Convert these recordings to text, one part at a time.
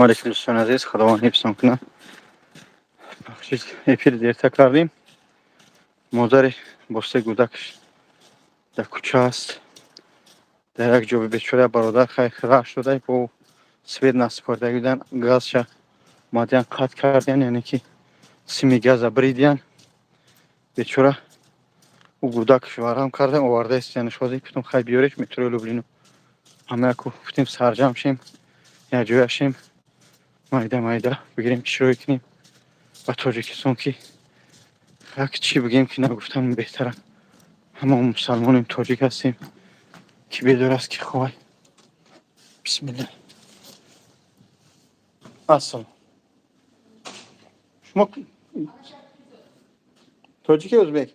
Aleyküm دوستان عزیز خداوند حفظتون کنه. بخشید افیر دیر تکراریم. مادر بسته گودکش در کوچه است. در یک جا بیچاره برادر خیلی خراب شده با سوید نسپردگیدن گازش مادیان قطع کردن، یعنی که سیمی گاز بریدن. بیچاره او گودکش ورم کرده آورده است، یعنی شده پیتم خیلی بیارش مترو لوبلینو همه کو پیتم سرجم شیم یا جویا شیم مایده بگیریم چی کنیم و تاجیکستان که یک چی بگیم که نگفتم بهتره. همه مسلمانیم تاجیک هستیم که بدور است که خواه. بسم الله. السلام. شما تاجیک ازبک؟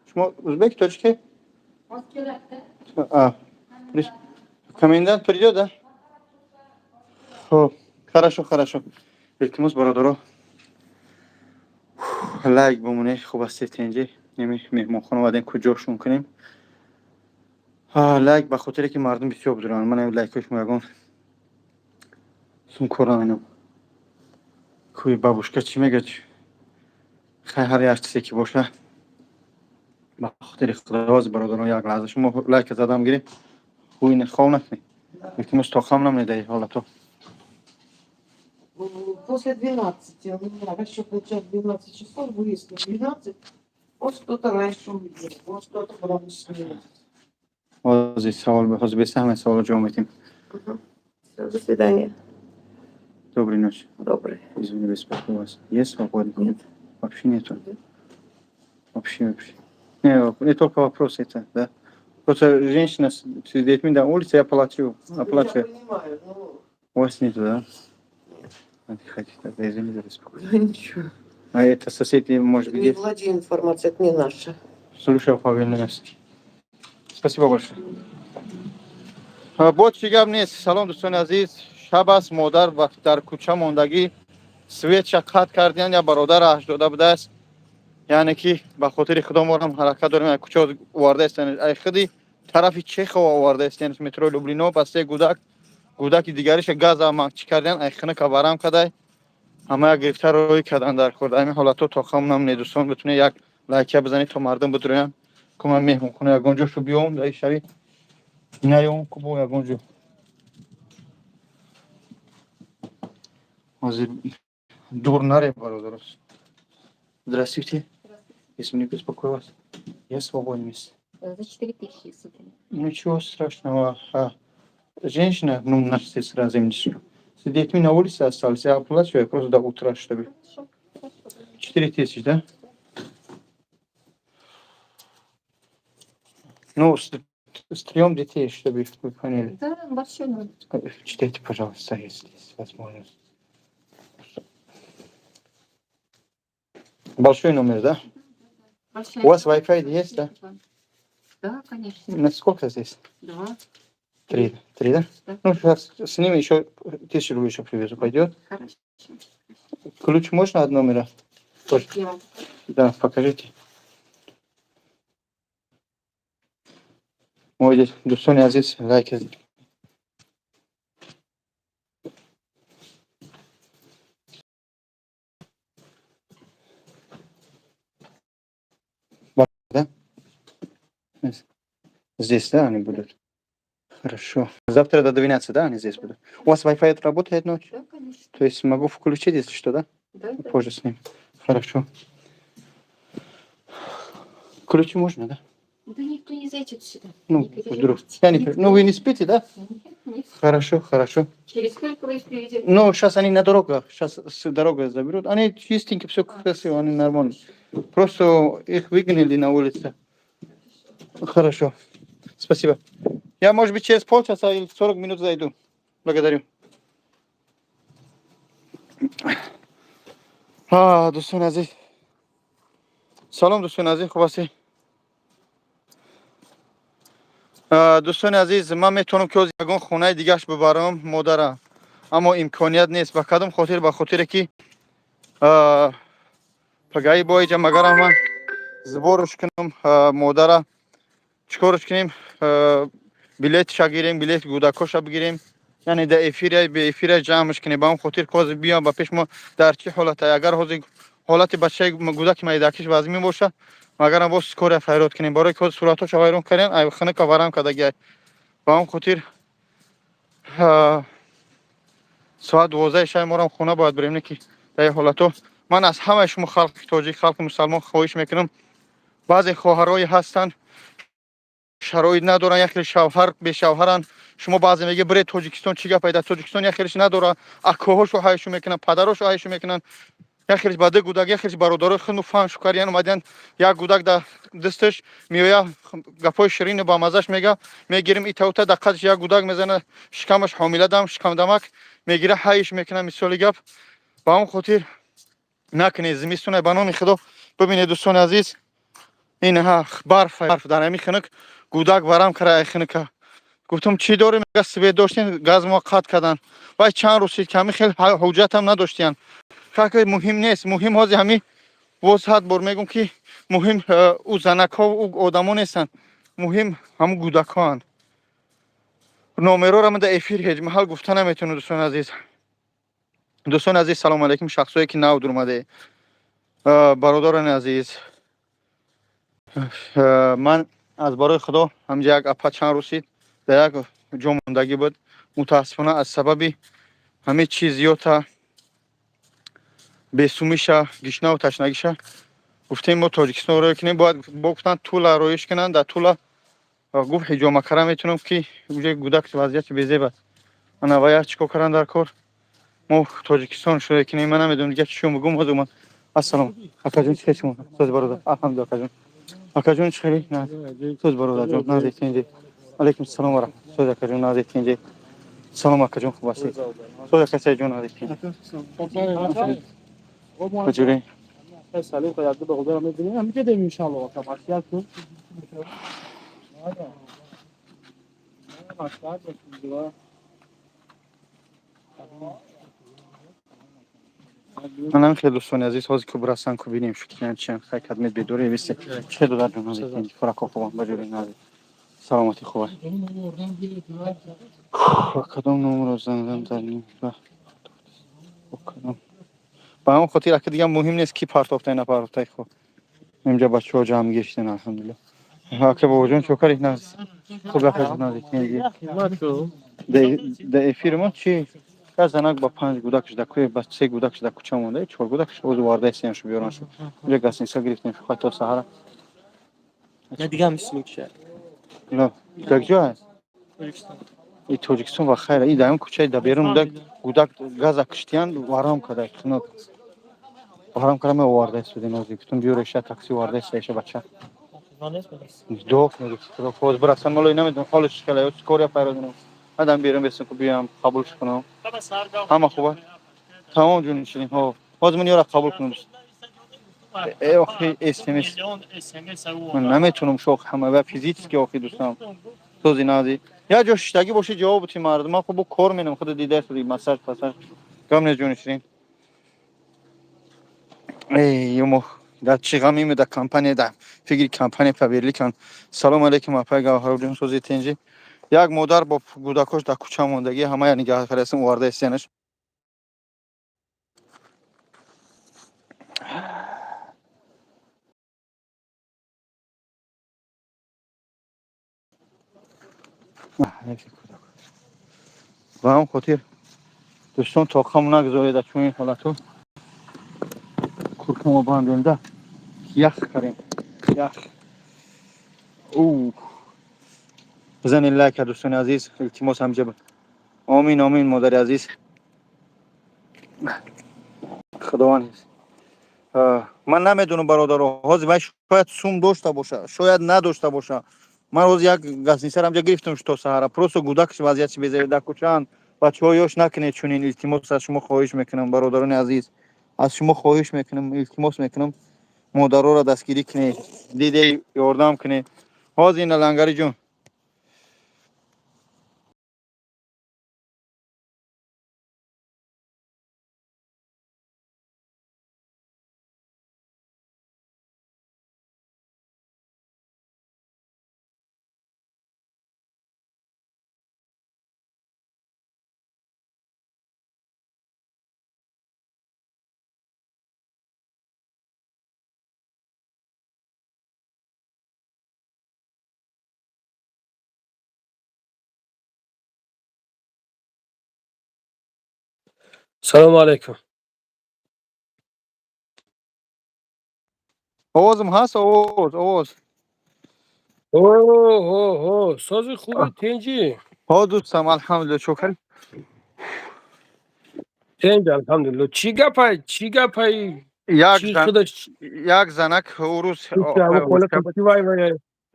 شما ازبک تاجیک؟ комендант придет, да? Хорошо. Iltimos برادرها لایک بمونه. خوب است اینجا مهمانخانه اومدیم کجاشون کنیم. لایک به خاطر که مردم بسیار بدونن من لایکش میگم سون کورانم کوی بابوشکا چی میگه خیلی هر یک چیزی که باشه به خاطر خداوند برادران یک لحظه شما لایک زدم گیری خوی نخواه نکنی التماس تا خام نمیده حالا تو После 12, у меня расчет начать 12 часов, выезд на 12, вот что-то раньше увидел, вот что-то раньше не. حاضر سوال به حاضر بسهم سوال جواب میتیم. Все, до свидания. Доброй ночи. Добрый. Извини, беспокою вас. Есть свобода? Нет. Вообще нету. Вообще. Не только вопрос это, да. Просто женщина с детьми на улице, я оплачу. Я понимаю, но... У вас нету, да? Отдыхайте тогда, извини за беспокойство. Ничего. А это соседи, может быть, Не владею информацией, это не наша. Слушаю повинность. Спасибо большое. بود چیگم نیست. سلام دوستان عزیز. شب است مادر وقت در کوچه موندگی سویچ قطع کردن یا برادر اش داده بوده است. یعنی که به خاطر خدا ما هم حرکت داریم کوچه وارده است. ای خودی طرف چخ وارده است. یعنی مترو لوبلینو بسته گودک دیگریش گاز ما چی کردن ای خنه کبارم کدای همه گرفته روی کردن در خورد. همین حالاتو تا خام نم دوستان بتونه یک لایک بزنید تا مردم بدونن که من مهمون خونه یگانجا شو بیام در شبی نیام که با یگانجا حاضر دور نره برادر. Здравствуйте. Если не беспокою вас, я свободен мест. За 4000 сутки. Ничего страшного. Женщина, ну, наша сестра землячка. С детьми на улице остались, я оплачиваю просто до утра, чтобы. 4000, да? Ну, с 3 детей, чтобы вы поняли. Да, большой номер. Читайте, пожалуйста, если есть возможность. Большой номер, да? Большая. У вас Wi-Fi есть, да? Да, конечно. На сколько здесь? 2. 3, да? Да. Ну, сейчас с ними еще 1000 рублей еще привезу. Пойдет? Хорошо. Ключ можно от номера? Тоже. Я вам Да, покажите. Ой, دوستان عزیز لایک ازید. Да? Здесь, да, они будут? Хорошо. Завтра до 12, да, они здесь будут? У вас Wi-Fi работает ночью? Да, конечно. То есть могу включить, если что, да? Да, да. Позже с ним. Хорошо. Ключи можно, да? Да никто не зайдет сюда. Ну, Не вдруг. переживайте. Я не... Никто Ну, вы не спите, да? Нет. Хорошо. Через сколько вы их приведете? Ну, сейчас они на дорогах. Сейчас с дорогой заберут. Они чистенькие, все красиво, они нормально. Просто их выгнали на улице. Хорошо. Спасибо. Я, может быть, через полчаса или 40 минут зайду. Благодарю. دوستان عزیز سلام دوستان عزیز خوب هستی؟ دوستان عزیز من میتونم که از یگان خونه دیگهش ببرم مادرم اما امکانیت نیست به کدام خاطر به خاطر که پگاهی باید مگرم من زبورش کنم مادرم چیکارش کنیم بلیتش گیریم بلیت گودکاش بگیریم یعنی در افیر جمعش کنی با اون خاطر کاز بیا با پیش ما در چی حالت اگر حالت بچه گودک میدکش وازمی باشه مگر باز کار فیرات کنیم برای کاز صورتش وایرون کردن ای خنه که ورم کداگی با اون خاطر ساعت 12 شب ما خونه باید بریم که در حالتو من از همه شما خلق تاجیک خلق مسلمان خواهش میکنم بعضی خواهرای هستن شرایط ندارن یک خیلی شوهر به شوهرن شما بعضی میگه برید تاجیکستان چی گپ ایده تاجیکستان یک خیلیش نداره اکوهاشو هایشو میکنن پدراشو هایشو میکنن یک خیلی بعد گودک یک خیلی برادر خنو فهم شکریان اومدن یک گودک در دستش میویا گپای شیرین با مزش میگه میگیریم ایتاوتا دقیقش یک گودک میزنه شکمش حامله دم شکم دمک میگیره هایش میکنه مثال گپ با اون خاطر نکنید زمستون بنام خدا ببینید دوستان عزیز این ها برف در همین خنک گودک ورم کرده خنک گفتم چی داری میگه سوید داشتین گاز ما قطع کردن وای چند روز کمی خیلی حجت هم نداشتین که مهم نیست مهم هازی همین وسط بر میگم که مهم او زنک ها و او آدما نیستن مهم همون گودک ها هن نامرو را من در افیر هیچ محل گفتن نمیتونه دوستان عزیز سلام علیکم شخصایی که نو در اومده برادران عزیز من از برای خدا همجا یک اپا چند رسید در یک جا موندگی بود متاسفانه از سبب همه چیز زیاد بیسومیشه گشنه و تشنگیشه گفتیم ما تاجیکستان رو کنیم باید گفتن طول رویش کنن در طول گفت حجامه کرم میتونم که اونجا گودک وضعیت بیزیب است من باید چیکار کردن در کار ما تاجیکستان شده کنیم من نمیدونم دیگه چی میگم از من السلام اکا جون چی شما سوز برادر الحمدلله اکا جون اکا جون چخیری نه سوز برادر جون نه دیتینجی علیکم السلام و رحمت سوز اکا جون نه دیتینجی سلام اکا جون خوب هستی سوز اکا جون نه دیتینجی کجوری سلام خدا به خدا میدونیم هم که ان شاء الله تماشا کن منم خیلی دوستان عزیز حاضر که برسن که ببینیم شو که چند خیلی خدمت بدوره بیسته چه دو در جون دیدین فرا خوبم بجوری نازی سلامتی خوبه کدوم نمره زنگم داریم کدوم با هم خاطر که دیگه مهم نیست کی پارتافته نه پارتای خو اینجا بچه‌ها جمع گشتن الحمدلله ها که با وجود چوکاری نه خوب بخیر نازی ده افیرمون چی کازانک با 5 گودکش دکوی با 3 گودکش دکوچه مونده 4 گودکش اوز وارده سیمش بیارنش یه گاسین سا گرفتیم خواهد تا سهارا نه دیگه هم سلوک شد لا کجا هست این تاجیکستان و خیره این دایم کوچه دا بیرون ده گودک گاز کشتیان وارم کده خنک وارم کردم وارده سودی نازی گفتم بیارش تاکسی وارده سیش بچه دوخ میگه تو خود برسن مالو نمیدونم حالش کلا است کوریا پیرادونم آدم بیرون بسن که بیام قبولش کنم همه خوبه تمام جون شدیم ها باز من یارو قبول کنم ای آخی اسمس من نمیتونم شوخ همه و فیزیکی آخی دوستم تو زینادی یا جوشتگی باشه جواب بدی مردم من خب کار میکنم خود دیده شدی مساج پسر کم نه جون شدیم ای یمو در چی غمی می در کمپانی در فکر کمپانی پبیرلی کن سلام علیکم اپای گاهر جون سوزی تنجی یک مادر با گوداکش در کوچه موندگی همه نگاه کردن وارد سینش و هم خاطر دوستان تاقم نگذارید در چون این حالتو کورکمو باندیم ده یخ کریم یخ او بزن لایک دوستان عزیز التماس هم جب آمین آمین مادر عزیز خداوند من نمیدونم برادر حاضر من شاید سوم داشته باشه شاید نداشته باشه من روز یک گازنیسر همجا گرفتم تا سهارا پروسو گودکش وضعیت بزرگ در کوچه‌ان بچه‌ها یاش نکنید چون این التماس از شما خواهش میکنم برادران عزیز از شما خواهش میکنم التماس میکنم مادرها را دستگیری کنید دیده یاردم کنید حاضر این لنگری جون سلام علیکم. آوازم هست آواز اوه ساز خوبی تنجی. ها دوستم الحمدلله شکر تنج الحمدلله. چی گپای یک چی زن خدا یک زنک او روز همه خونه کن چی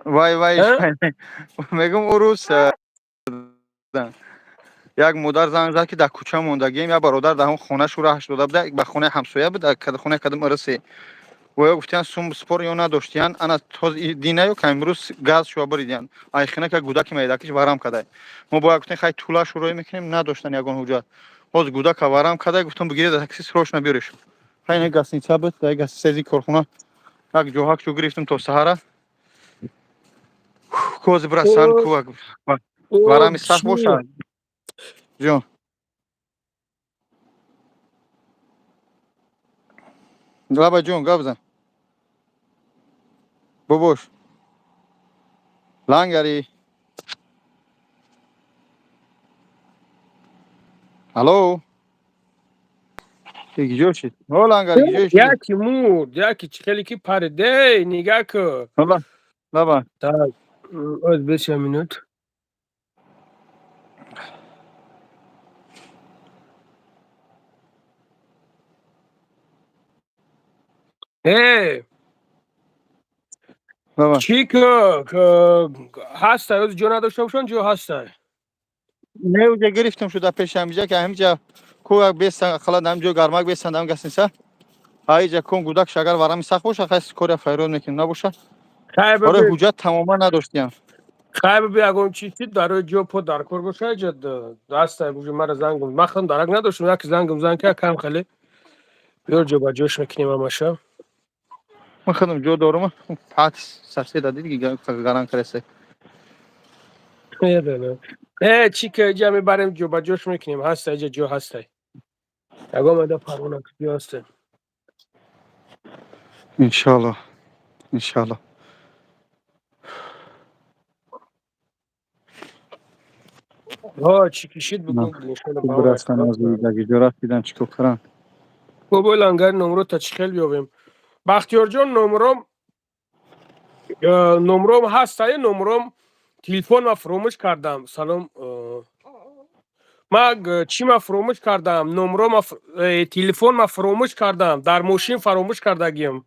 وای وای ها میگم او روز یک مادر زنگ زد که در کوچه موندگیم یا برادر در اون خونه شو راه شده بوده به خونه همسایه بود در خونه کدام رسی و گفتن سوم سپور یا نداشتیان انا توز دینه یا که امروز گاز شو بریدن ایخنه که گودک میدکش ورم کده ما با گفتن خیلی طولا شروع میکنیم نداشتن یگان حجت باز گودک ورم کده گفتم بگیرید تاکسی سروش نبیرش خیلی گاسنیچا بود در گاس سازی کارخونه یک جوهک شو گرفتم تا سحر کوز برسان او کو ورم او سخت چی باشه جون لابا جون گابزن بابوش لانگاری الو گیجو شد هو لانگاری گیجو شدی یکی مود یکی خیلی کی پرده نگاه که لابا لابا تا از 20 minut. Hey, لابا که هسته از جو نداشته باشن جو هسته. نه اوجا گرفتم شده پیشم که همینجا کو بیستن خلا دم جو گرمک بیستن دم گسنسا هایجا کون گودک شگر ورم سخت باشه خاص کور فایرون میکن نباشه آره حجت تماما نداشتیم خیلی بیاگم چیزی داره جو پو دارکور باشه جد دسته بوجه مرا زنگم مخن دارک نداشتم یک زنگم زنگ که کم خیلی بیار جو با جوش میکنیم همشه. من خودم جو دارم پات سرسی دادی دیگه گران کرسه میدونم. نه چی که جا میبریم جو با جوش میکنیم هسته اینجا جو هسته. اگه مده پروانه کی هسته. ان شاء الله ان شاء الله ها چی کشید نه بگو نشونه خوب با ما برسن ارتباط از کنم. دیگه جرات دیدن چیکار کنن بابا لنگر نمرو تا چخیل بیابیم. بختیار جان نمروم هسته نمروم تلفن ما فراموش کردم سلام ما چی ما فراموش کردم نمرو تلفن ما فراموش کردم در ماشین فراموش کردگیم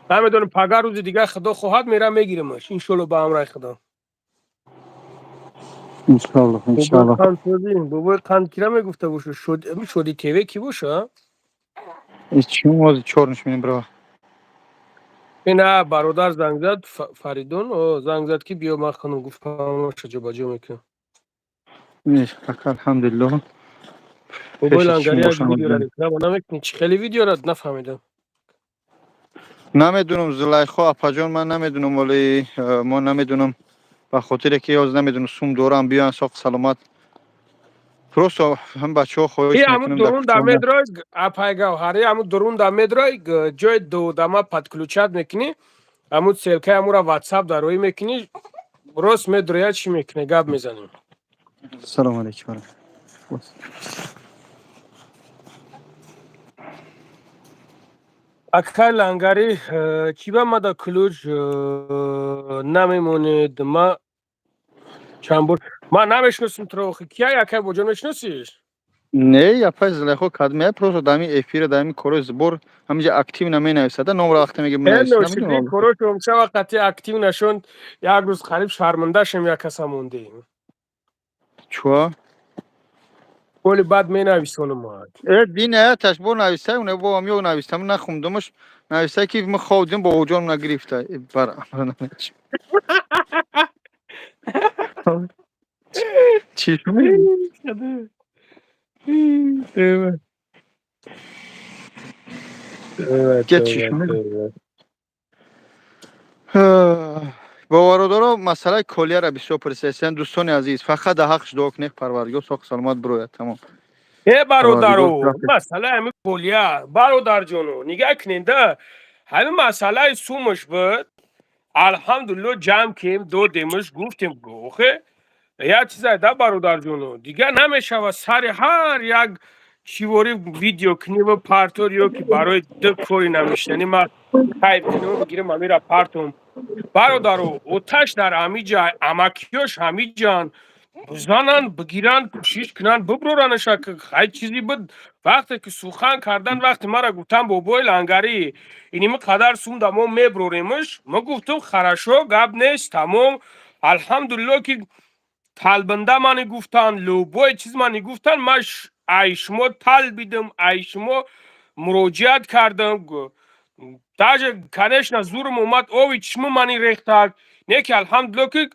نمیدونم پگاه روز دیگه خدا خواهد میرم میگیرمش انشالله با امر خدا ان شاء الله ان شاء بابا الله قند شدیم بابا قند کیرا میگفته باشه شدی تیوی کی باشه هیچ موز چورنش میبینیم برا اینا برادر زنگ زد فریدون زنگ زد که بیا من خانم گفتم شجا باجا میکنم نیست الحمدلله بابا پیش چیم لنگری یک باشن ویدیو را آدم دیدم نمیکنی چی خیلی ویدیو را نفهمیدم نمیدونم زلیخا اپاجان من نمیدونم ولی ما نمیدونم به خاطر که یاز نمیدونم سوم دورم بیان ساق سلامت پروسا هم بچه ها ای خواهش همون میکنم در درون در کوچه مدرای اپایگاو هری همون درون در مدرای جای دو دما پد کلوچات میکنی همون سلکه همون را واتساپ در روی میکنی راست مدرای چی میکنی گپ میزنیم سلام علیکم اکای لنگری چی به ما در کلوچ نمیمونید ما چنبور ما نمیشناسیم تروخی کیا یکی بوجا میشناسیش نه یا پس زلیخا کدمه پروسا دامی افیر دامی کورو زبور همینجا اکتیو نمی نویسده نام را وقتی میگه بنویس نوشیدی نمیدونم کروش اونچه وقتی اکتیو نشوند یک روز قریب شرمنده شم یک کسا موندیم چوا ولی بعد می نویسونم ما دینه تشبور نویسته اونه با امیو نویسته من نخوندمش نویسته که ما خودیم با اوجان نگرفته بر چی شد؟ گه چی شد؟ باوردارا مسئله کلیه را بسیار پرسیدن دوستان عزیز فقط در حقش دعا کنید پروردگار ساق سلامت بروید تمام ای پروردگار برادرو رفت مسئله همین کلیه برادر جونو نگاه کنین ده همین مسئله سومش بود الحمدلله جمع کیم دو دیمش گفتیم گوخه یا چیزای ده برادر جونو دیگه نمیشه و سر هر یک شیوری ویدیو کنیم پارتوریو که برای کاری نمیشنی ما تایپ کنیم بگیریم ما میره پارتوم برادرو اوتش در همه جای امکیوش همه جان بزنن بگیرن کوشش کنن ببرورنش که خیلی چیزی بود وقتی که سوخن کردن وقتی مرا گفتم بابای لنگری اینیم قدر سوم دمو میبروریمش ما گفتم خرشو گب نیست تمام الحمدلله که تلبنده منی گفتن لوبای چیز منی گفتن مش ایشمو تل بیدم ایشمو مراجعت کردم даже конечно زورم اومد اوی چشم منی ریختک نه که الحمدلله که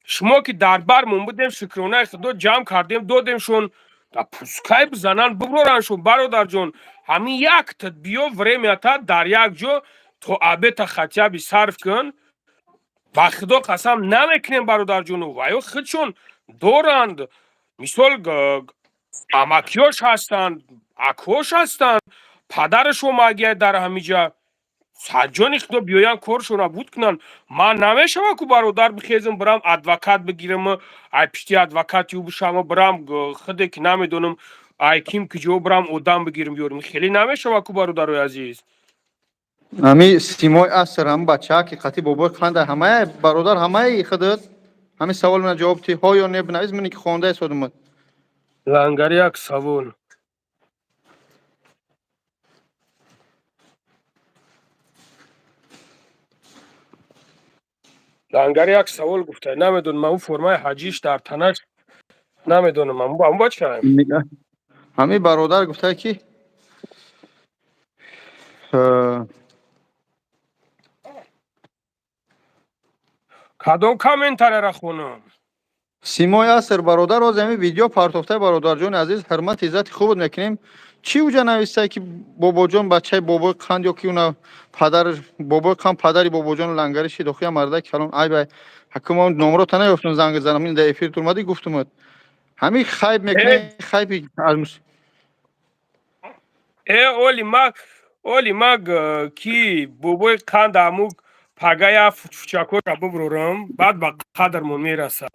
شما که در برمون بودیم شکرانه خدا جمع کردیم دادیمشون تا پوسکای بزنن ببرورنشون برادر جون همین یک تدبیو وریمیتا در یک جو تو آبیت خطیبی صرف کن با خدا قسم نمیکنیم برادر جون و خودشون دورند مثال امکیوش هستند اکوش هستند پدرشون مگه در همیجا سجانی خدا بیاین کارشون بود کنن من نمیشم که برادر بخیزم برم ادوکات بگیرم ای پشتی ادوکاتی بشم برم خدا که نمیدونم ای کیم که جو برم اودم بگیرم بیارم خیلی نمیشم که برادر عزیز امی سیمای اثر هم بچه ها که قطعی بابای خانده همه برادر همه خودت همین سوال من جواب تی ها یا نه بنویس منی که خوانده است اومد لنگری یک سوال لنگری یک سوال گفته نمیدونم من اون فرمای حجیش در تنش نمیدونم من با چه کنم همین برادر گفته که کدوم کامنتر را خونم سیمای اثر برادر از همین ویدیو پارتوفته برادر جون عزیز حرمت عزت خوب میکنیم چی اوجا نوشته که بابا جون بچه بابا خاند یا که اونا پدر بابا خان پدری بابا جون لنگرشی دخیا مرده کلان ای بای حکم اون نمره تنه یافتن زنگ زدم این در افیر اومدی گفتم همین خیب میکنه خیب از اولی ما کی بابای کند اموگ پگای فچاکو را ببرورم بعد با قدرمون میرسه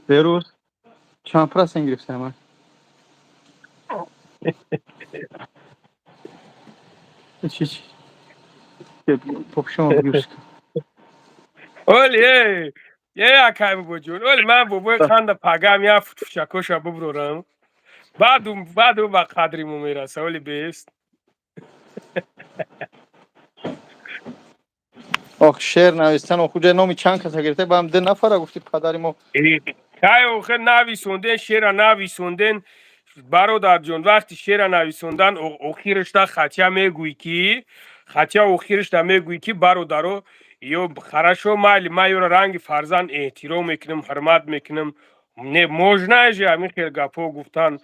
بیروز چند پرست گرفته من چی پاپشون گوشت اولی یه اکای بابا جون اولی من بابای کند پگای یا فچاکوش را ببرورم بعد با قدرمون میرسه اولی بیست آخ شعر نوشتن و خود نامی چند کس گرفته با هم ده نفره گفتی پدری ما کای اوخه نویسوندن شعر نویسوندن برادر جون وقتی شعر نویسوندن اخیرش تا خطیه میگوی کی خطیه اخیرش تا میگوی کی برادرو یا خرشو مالی ما یورا رنگ فرزن احترام میکنم حرمت میکنم نه موجنه همین خیلی گپو گفتن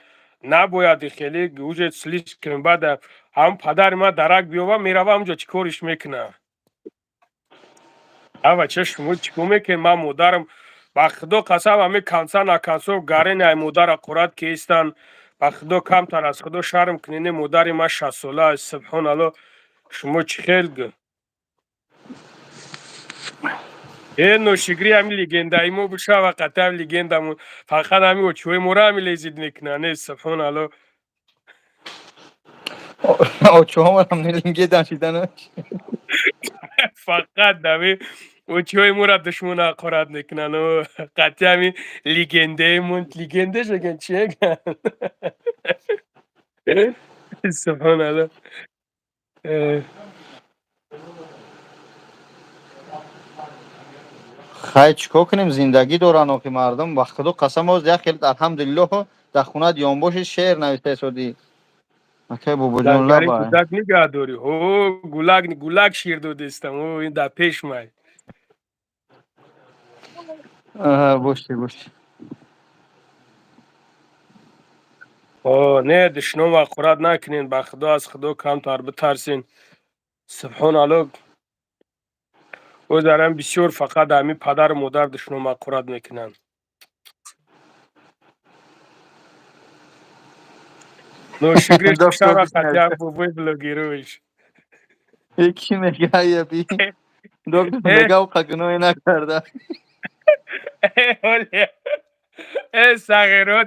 نباید خیلی گوجه سلیش کنم بعد هم پدر ما درک بیاوه میروه همجا چی کارش میکنه اما چشم چیکو میکنه من مادرم با خدا قسم همه کنسا نکنسا گرین ای مادر قرات که ایستن با خدا کمتر از خدا شرم کنینه مادر ما 60 ساله است سبحان الله شما چی خیل این نوشگری همین لگندایی ما بشه و قطعا لگندمون فقط همین وچوی مورا همین لیزید میکنه نه سبحان الله آچو هم هم نلینگه دانشیدن فقط دمی وچوی مورا دشمن قرات میکنن و قطعا همین لگنده مون لگنده شکن چیه گن سبحان الله خیلی چیکار کنیم زندگی دارن و که مردم وقت دو قسم از یک خیلی الحمدلله در خونه دیان باشه شعر نوشته شدی اکه بابا جون لنگری لبا گولگ نگه داری هو گولگ شیر دادستم هو این در پیش مای باشه نه دشنو و قرات نکنین با خدا از خدا کمتر بترسین سبحان الله او دارم بسیار فقط همین پدر و مادر دشنو و قرات میکنن نوشگریش دفتر شب بسنویسته خطیب بوبوی بلوگیروش یکی میگه بی دکتر میگه او قگنوی نکرده. استغفرالله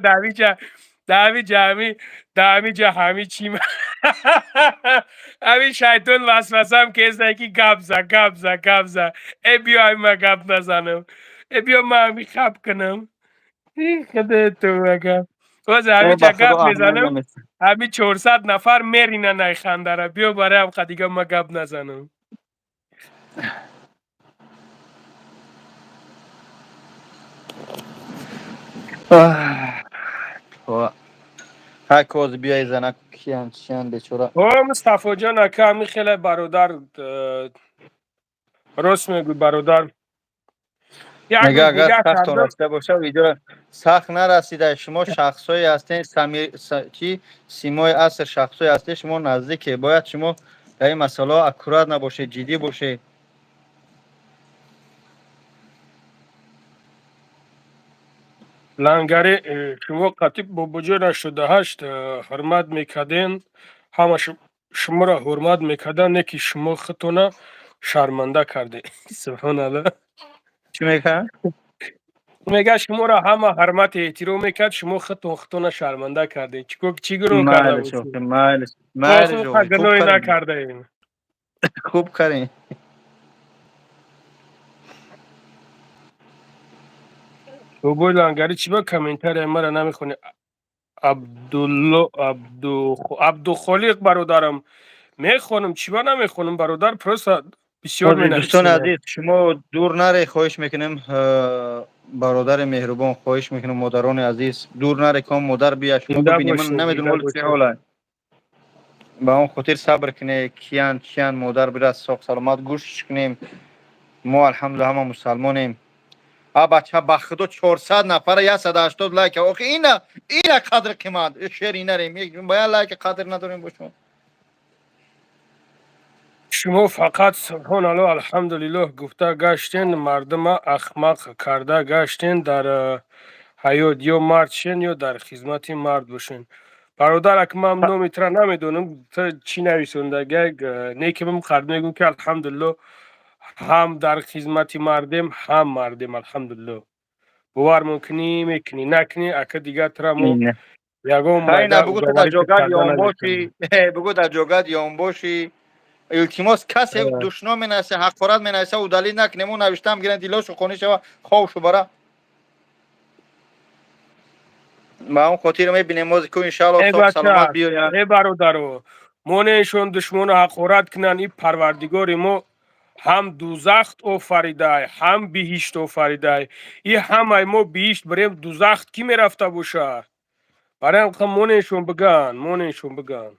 دمی جا همی چیم همین شیطان وسوسم که است که گبزه ای بیا ما گب نزنم ای بیا ما همی خب کنم خدا تو مگم باز همی جا به گب خدا احمد میزنم نمیست. همی 400 نفر میرینه نای خندره بیا برای هم دیگه ما گب نزنم های کوز بیای زنک کیان چیان بیچاره. او مصطفی جان اکا همی خیلی برادر راست میگوی برادر یک میگه روز اگر نگه سخت کردم راسته باشه ویدیو سخت نرسیده شما شخصایی هستین چی سیمای اثر شخصایی هستی شما نزدیکه باید شما در این مسئله اکورات نباشه جدی باشه. لنگری شما قطیب با بجور 88 حرمت میکدین همه شما را حرمت میکدن یکی شما خودتونه شرمنده کرده سبحان الله چی میگه؟ میگه شما را همه حرمت احترام میکرد شما خودتونه شرمنده کرده چی گروه کرده مایل شو باشی مایل آخو جو خوب گناهی کردین نکرده این خوب کردین. تو بای لنگری چی با کمنتر مرا نمیخونی عبدالله عبدالخالق برادرم میخونم چی با نمیخونم برادر پروس بسیار بازی دوستان مینویسیم عزیز شما دور نره خواهش میکنیم برادر مهربان خواهش میکنم مادران عزیز دور نره کام مادر بیا شما زنده ببینیم من باشین نمیدونم زنده حال چه باشین حاله با اون خاطر صبر کنه کیان مادر بره ساق سلامت گوش کنیم ما الحمدلله همه مسلمانیم. بچه به خدا 400 نفر 180 لایک آخه اینا قدر قیمت شعری نریم یک باید لایک قدر نداریم باشون. شما فقط سبحان الله الحمدلله گفته گشتین مردم احمق کرده گشتین در حیات یا مرد شین یا در خدمت مرد باشین برادر اک من نومیتره نمیدونم تو چی نویسونده نیکی بم خرد میگم که الحمدلله هم در خدمت مردم الحمدلله باور ممکنی میکنی نکنی اکا دیگه ترا مو اینه یگو نه مگه بگو تو در گواری جاگت کرده یان نمیکنی باشی بگو در جاگت یان باشی التماس کسی دشنام میناسه حقارت میناسه و دلیل نکنیم نوشتم گیرن دیلاشو خونی شو خوابشو برا ما اون خاطر میبینیم موز کو ان شاء الله ای صحت سلامت بچه بیاید. ای برادرو مونشون دشمن حقارت کنن این پروردگار ما هم دوزخت آفریده هم بهشت آفریده این همه ما بهشت بریم دوزخت کی میرفته باشه برای هم مونشون بگن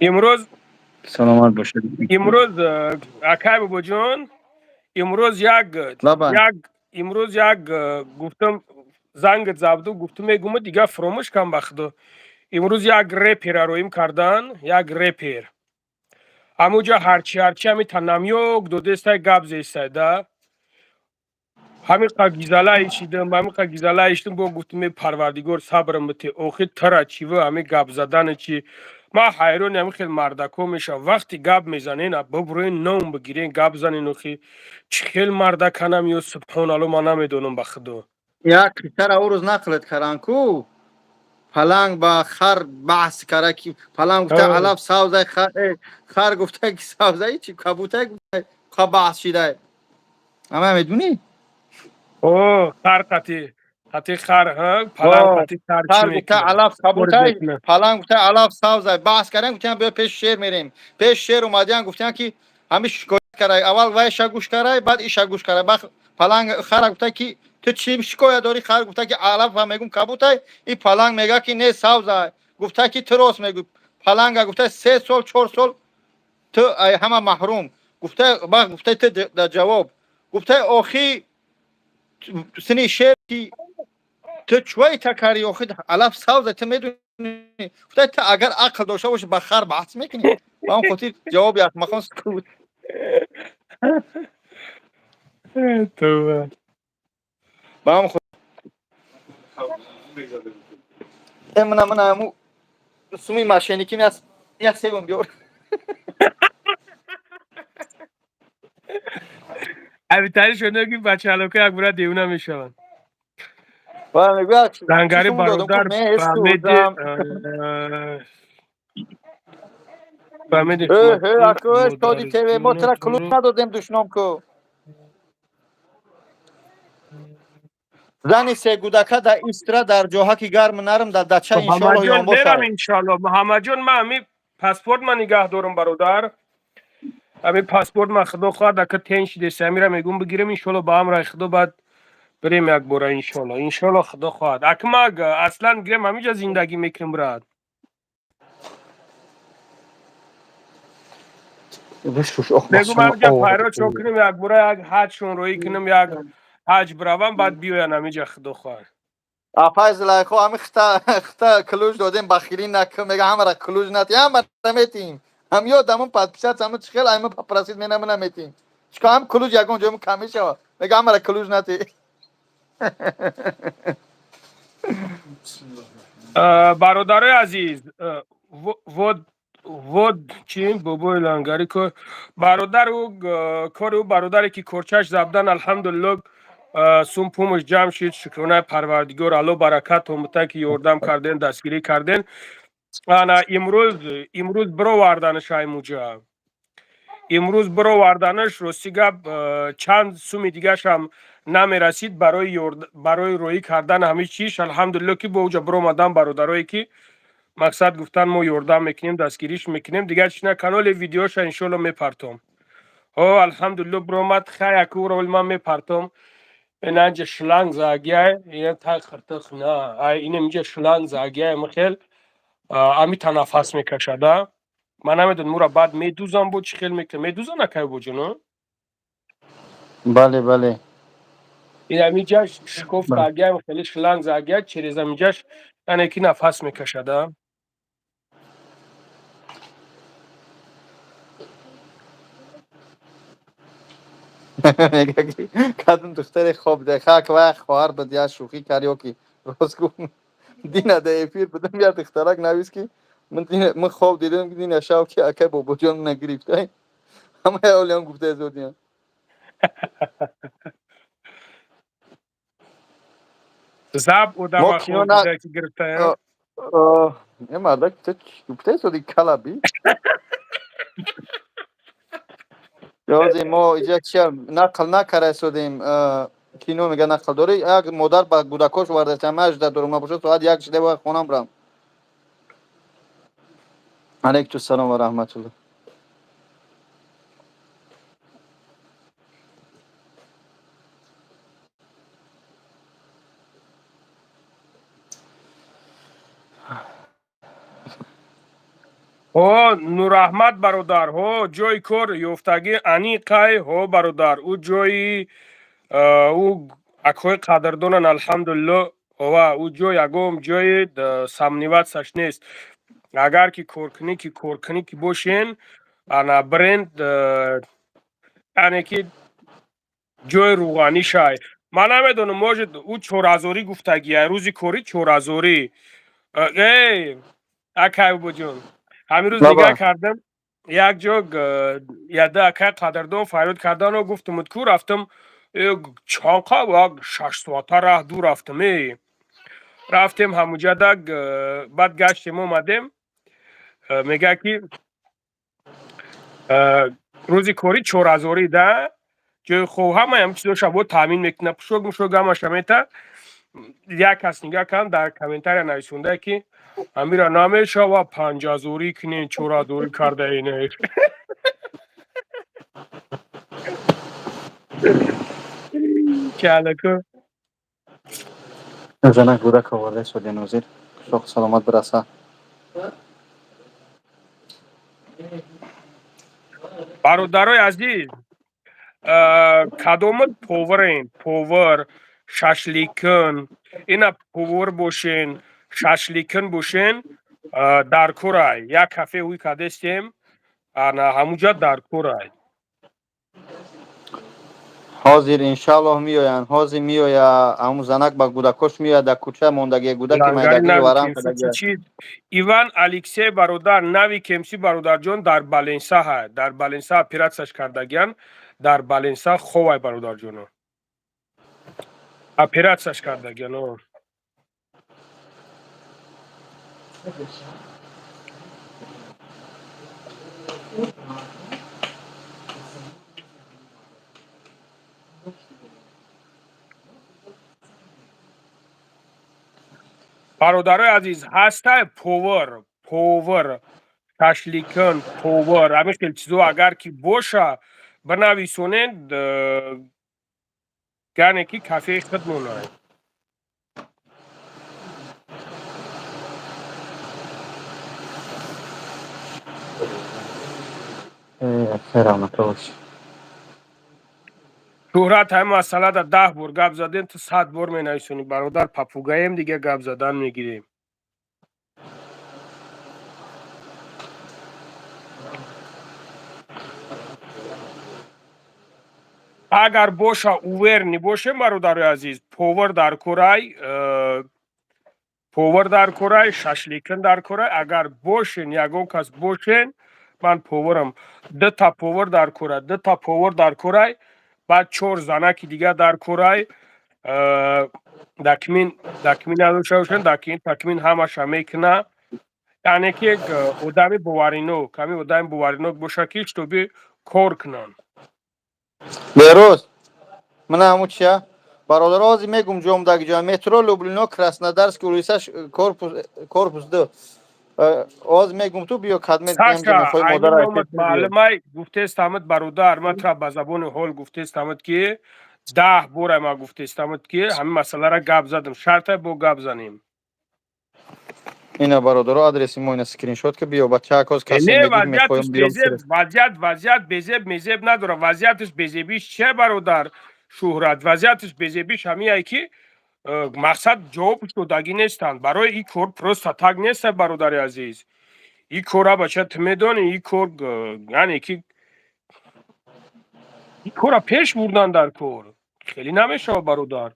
امروز سلامت باشید امروز اکای بابا جان امروز لبن امروز گفتم زنگ زبدو گفتم میگم دیگه فراموش کن بخدا امروز یک رپر رویم کردن یک رپر همونجا هرچی همی تنمیوک دو دسته گب زیسته همین گیزاله ایشیدم همین گیزاله ایشتم با گفتم پروردگار صبرم بته اوخی ترا چی و همین گب زدن چی ما حیران همین خیلی مردکو میشه وقتی گب میزنین ببروین نوم بگیرین گب زنین اوخی چی خیلی مردکنم یا سبحان الله ما نمیدونم بخدا یک کتر او روز نقلت کردن کو پلنگ با خر بحث کرده که پلنگ گفته علف سوزه خر گفته که سوزه چی کبوته گفته خواه بحث شده همه میدونی او خر قطی خر ها پلنگ قطی خر چی خر گفته میکنه علف برد کبوته میکنه پلنگ گفته علف سوزه بحث کردن گفتن بیا پیش شیر میریم پیش شیر اومدن گفتن که همه شکایت کرده اول وای شگوش کرده بعد این شگوش کرده پلنگ خر گفته که تو چی شکایت داری خر گفته که علف و میگم کبوته این پلنگ میگه که نه سوزه گفته که تو راست میگی پلنگ گفته 3 سال 4 سال تو همه محروم گفته گفته تو در جواب گفته آخی سنی شیر که تو چوی تکاری آخی علف سوزه تو میدونی گفته تو اگر عقل داشته باشی با خر بحث میکنی با اون خاطر جوابی از مخان سکوت تو با هم من همو سومی ماشینیکی میاست یک سوم بیار ابیتری شده که بچه الوکه یک برای دیونه میشون و میگه چی زنگاری سوم دادم که برادر من هست فهمید بودم فهمید اکو مادر استادی تیوی ما جون چرا تو کلوب رو ندادیم دشنام که زنی سه گودکه در ایسترا در جاها که گرم نرم در دچه محمد انشالله جان یان میرم باشه انشالله محمد جان من همی پاسپورت من نگاه دارم برادر همی پاسپورت من خدا خواهد که تنش دیسه میرم میگم بگیرم انشالله با هم رای خدا بعد بریم یک باره انشالله انشالله خدا خواهد اکمگ اصلا گرم همیجا زندگی میکنم براد بشوش اخ میگم بسیار همیجا آواره پیرا چون کنم یک باره یک حج شون روی کنم یک حج بروم بعد بیایم همیجا خدا خواهد اپای زلایخو همه خطا کلوش دادیم بخیلی نکه میگه همه را کلوش نتی همه را میتیم هم یاد همون پد پیشت همه چخیل همه پرسید می نمونه میتیم چکا هم کلوش یکون جمع کمی شود میگه همه را کلوش نتی برادرای عزیز ود چی بابای لنگری که برادر او کار او برادری که کرچش زبدن الحمدلله سوم پومش جمع شد شکرانه پروردگار الله برکت همتا که یوردم کردن دستگیری کردن انا امروز برو وردنش های موجا امروز برو وردنش راستی گپ چند سومی دیگه هم نمیرسید برای روی کردن همه چیش الحمدلله که با اوجا برو مدام برادرایی که مقصد گفتن ما یوردن میکنیم دستگیریش میکنیم دیگه چی نه کانال ویدیوش انشالله میپرتم الحمدلله برامد خیلی اکو رول من میپرتم این اینجا شلنگ زاگیه این تا خرطخ نه این اینجا شلنگ زاگیه مخیل امی تنفس میکشده من نمیدون مورا بعد میدوزم بود چی خیل میکنم میدوزا نکه بود جنو بله بله این اینجا شکوف زاگیه مخیل شلنگ زاگیه چریز اینجاش یعنی که نفس میکشده میگه که کدوم دختر خواب دخک و خواهر به دیگه شوخی کریو که روز گفت دینه ده اپیر بدم یا دخترک نویس که من خواب دیدم که دینه شاو که اکه بابا جان نگریفته همه اولیان گفته زودیان زب او ما دوا کیو خود نه بوده که گرفته یه مردک تو گفته زودی کلابی یازی ما اینجا چی نقل نکره سودیم کینو میگه نقل داری یک مادر با گودکاش ورده چمش در دورما باشه ساعت یک شده و خونم برم علیکم السلام و رحمت الله نور احمد برادر جای کار یافتگی انیقای برادر او جای او اکوی قدردانن الحمدلله و او جای اگم جای سمنیوت سش نیست اگر که کورکنی که باشین انا برند یعنی که جای روغانی شای من نمیدونم موجود او چورازوری گفتگیه روزی کوری چورازوری ای اکای بجون همین روز نگاه بابا کردم یک جا یده اکای قدردان فریاد کردن و گفتم کو رفتم چانقا و 6 ساعته راه دور رفتم رفتیم همونجا بعد گشتیم اومدیم میگه که روزی کوری چورازوری ده جای خوب همه هم چیزا شبو تامین میکنه پشوگ همه شمیتا یک کس نگاه کن در کامنتر نویسونده که امیرا نامیشه و 50 زوری کنین چورازوری کرده اینه کلکو زنک بودک آورده سودی نوزیر شوق سلامت برسه برادرای عزیز کدومت پوورین پوور ششلیکن اینا پوور باشین ششلیکن باشین در کورای یک کافه اوی کدستیم انا همونجا در کورای ҳозир иншаллоҳ меоянд. ҳозир меоя ҳамун занак ба гудакош меояд дар кӯча мондагия гудаки Лангари майдагии нави варам Кемси кардагия. чӣ? Иван Алексей бародар нави Кемси бародарҷон дар Баленса ҳай. Дар Баленса оператсияш кардагиян. Дар Баленса ховай бародарҷоно. Оператсияш кардагиян. бародарои азиз, ҳастай повар, шашликон, повар, ҳамин хел чизо агар ки боша бинависонед, яъне ки кафеи худ монад. Саломат бош. шӯҳрат ҳамин масъалада 10 бор гап задем, ту 100 бор менависонӣ. бародар папугаем дига гап задан мегирем. агар боша уверни бошем бародарои азиз, повар дар корай, шашликон дар корай. Агар бошен, ягон кас бошен, ман поварам. 2 та повар дар корай, 2 та повар дар корай, баъд 4 занаки дига дар корай. Дакмин надошта бошанд, такмин ҳамаша мекуна. яъне ки як одами боваринок, ҳамин одами боваринок боша ки шутоби кор кунанд. берӯз мана ҳамун чия бародар ҳозир мегум ҷомдаги ҷо метро Люблино Краснодарский улица корпус 2 ҳозир мегум ту биё кадмет Саша, айни номат маълумай гуфтестамид бародар, матра ба забони ҳол гуфтестамид ки 10 бора ма гуфтестамид ки ҳамин масъаларо гап задем. Шарта бо гап занем. ина бародаро адреси мо ина скриншот ки биё бачаакоз касе Не, мегӯяд мехоҳам биём вазият безеб мезеб надора. Вазиятиш безебиш чия бародар шӯҳрат? Вазиятиш безебиш ҳамияе ки мақсад ҷавоб шудагӣ нестанд. барои ин кор просто так неста бародари азиз. ин кора бача ту медонӣ, ин кор яъне ки ин кора пеш бурдан дар кор хеле намешава бародар.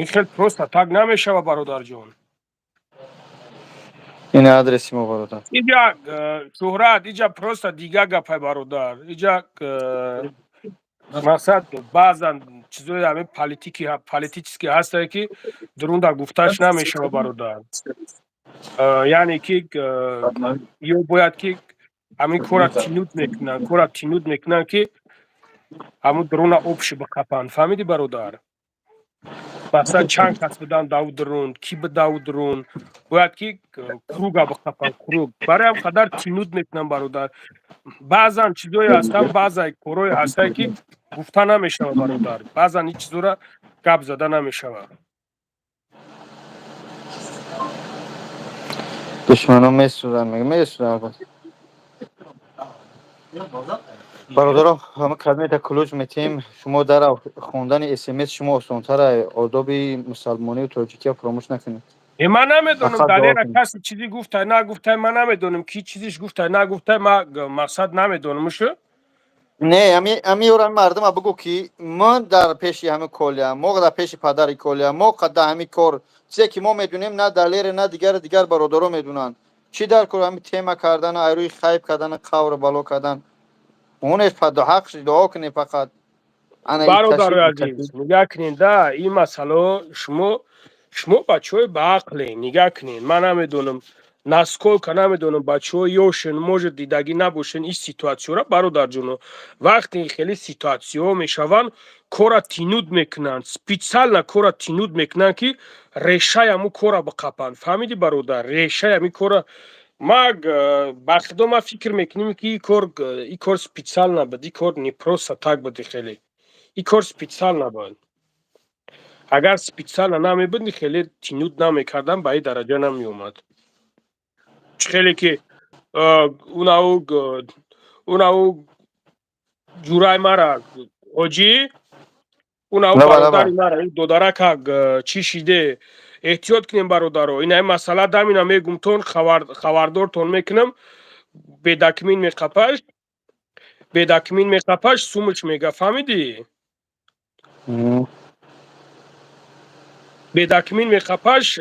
ин хел просто так намешава бародарҷон. ина адреси мо бародар. иҷа шӯҳрат, иҷа просто дига гапай бародар. иҷа мақсад баъзан чизои ҳамин политически ҳастае ки дурунда гуфташ намешава бародар. яъне ки ё бояд ки ҳамин кора тинуд мекунанд ки ҳамун дуруна обши биқапанд. фаҳмидӣ бародар? масалан чанд кас буданд даву дурун, ки би даву дурун, бояд ки круга биқапанд, круг. барои ҳам қадар тинуд мекунанд бародар. баъзан чизое ҳастанд, баъзан корое ҳастае ки гуфта намешава бародар. баъзан ин чизора гап зада намешава. душманон месӯзанд месӯзанд. бародаро ҳама кадмета кулуҷ метем. шумо дар хондани смс шумо осонтара. одоби мусалмонию тоҷикия фаромӯш накунед. ман намедонам далера каси чизи гуфтай нагуфтай, ман намедонам ки чизиш гуфтай нагуфтай. ман мақсад намедонам. шо не ҳамиёра мардума бигӯ ки ман дар пеши ҳамин колиям, мо дар пеши падари колиям, мо қадда ҳамин кор чизе ки мо медонем на далере на дигар бародаро медонанд. чӣ дар кор ҳамин тема кардан, айрӯи хайб кардан, қавр бало кардан. онеш падо ҳақ шуд дуо кунем фақат. бародарои азиз, нигаҳ кунед да, ин масъало шумо бачаҳои баақле. нигаҳ кунед, ман намедонам насколько намедонам бачаҳо ёшен, может дидагӣ набошен ин ситуатсияро бародарҷоно. вақте хеле ситуатсияҳо мешаванд, кора тинуд мекунанд, специально кора тинуд мекунанд ки решаи ҳамун кора биқапанд. фаҳмидӣ бародар? решаи ҳамин кора маг бахудо ма фикр мекунем ки ин кор специально буд, ин кор не просто так буди. хеле ин кор специально буд. агар специально намебуд хеле тинуд намекардам, ба ин дараҷа намеомад. хеле ки унау ҷураи мара ҳоҷӣ, унау бародари мара ин додарака чӣ шиде. эҳтиёт кунем бародаро. ин ҳамин масъала дамина мегумтон хабардортон мекунам. бедакмин меқапаш сумуш мега. фаҳмидӣ? м, Бедакмин мекапаш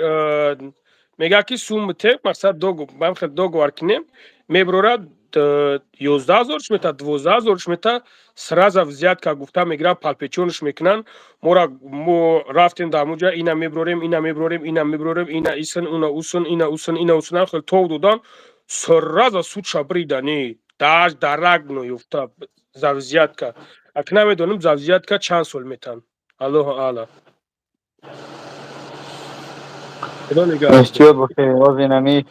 мега ки сумте мақсад ман хел дог варкинем меброрад 11000 шмета 12000 шмета сразу взятка гуфта мегирам палпечонш мекунан мо рафтем дар муҷа ина меброрем ина исн уна усн ина усн ина усн хел тов додан сразу судша бридани даш дарак ноёфта за взятка ак намедонам за взятка чанд сол метан аллоҳу аълам худо нигаҳбон. احتیاط باشه از اینمی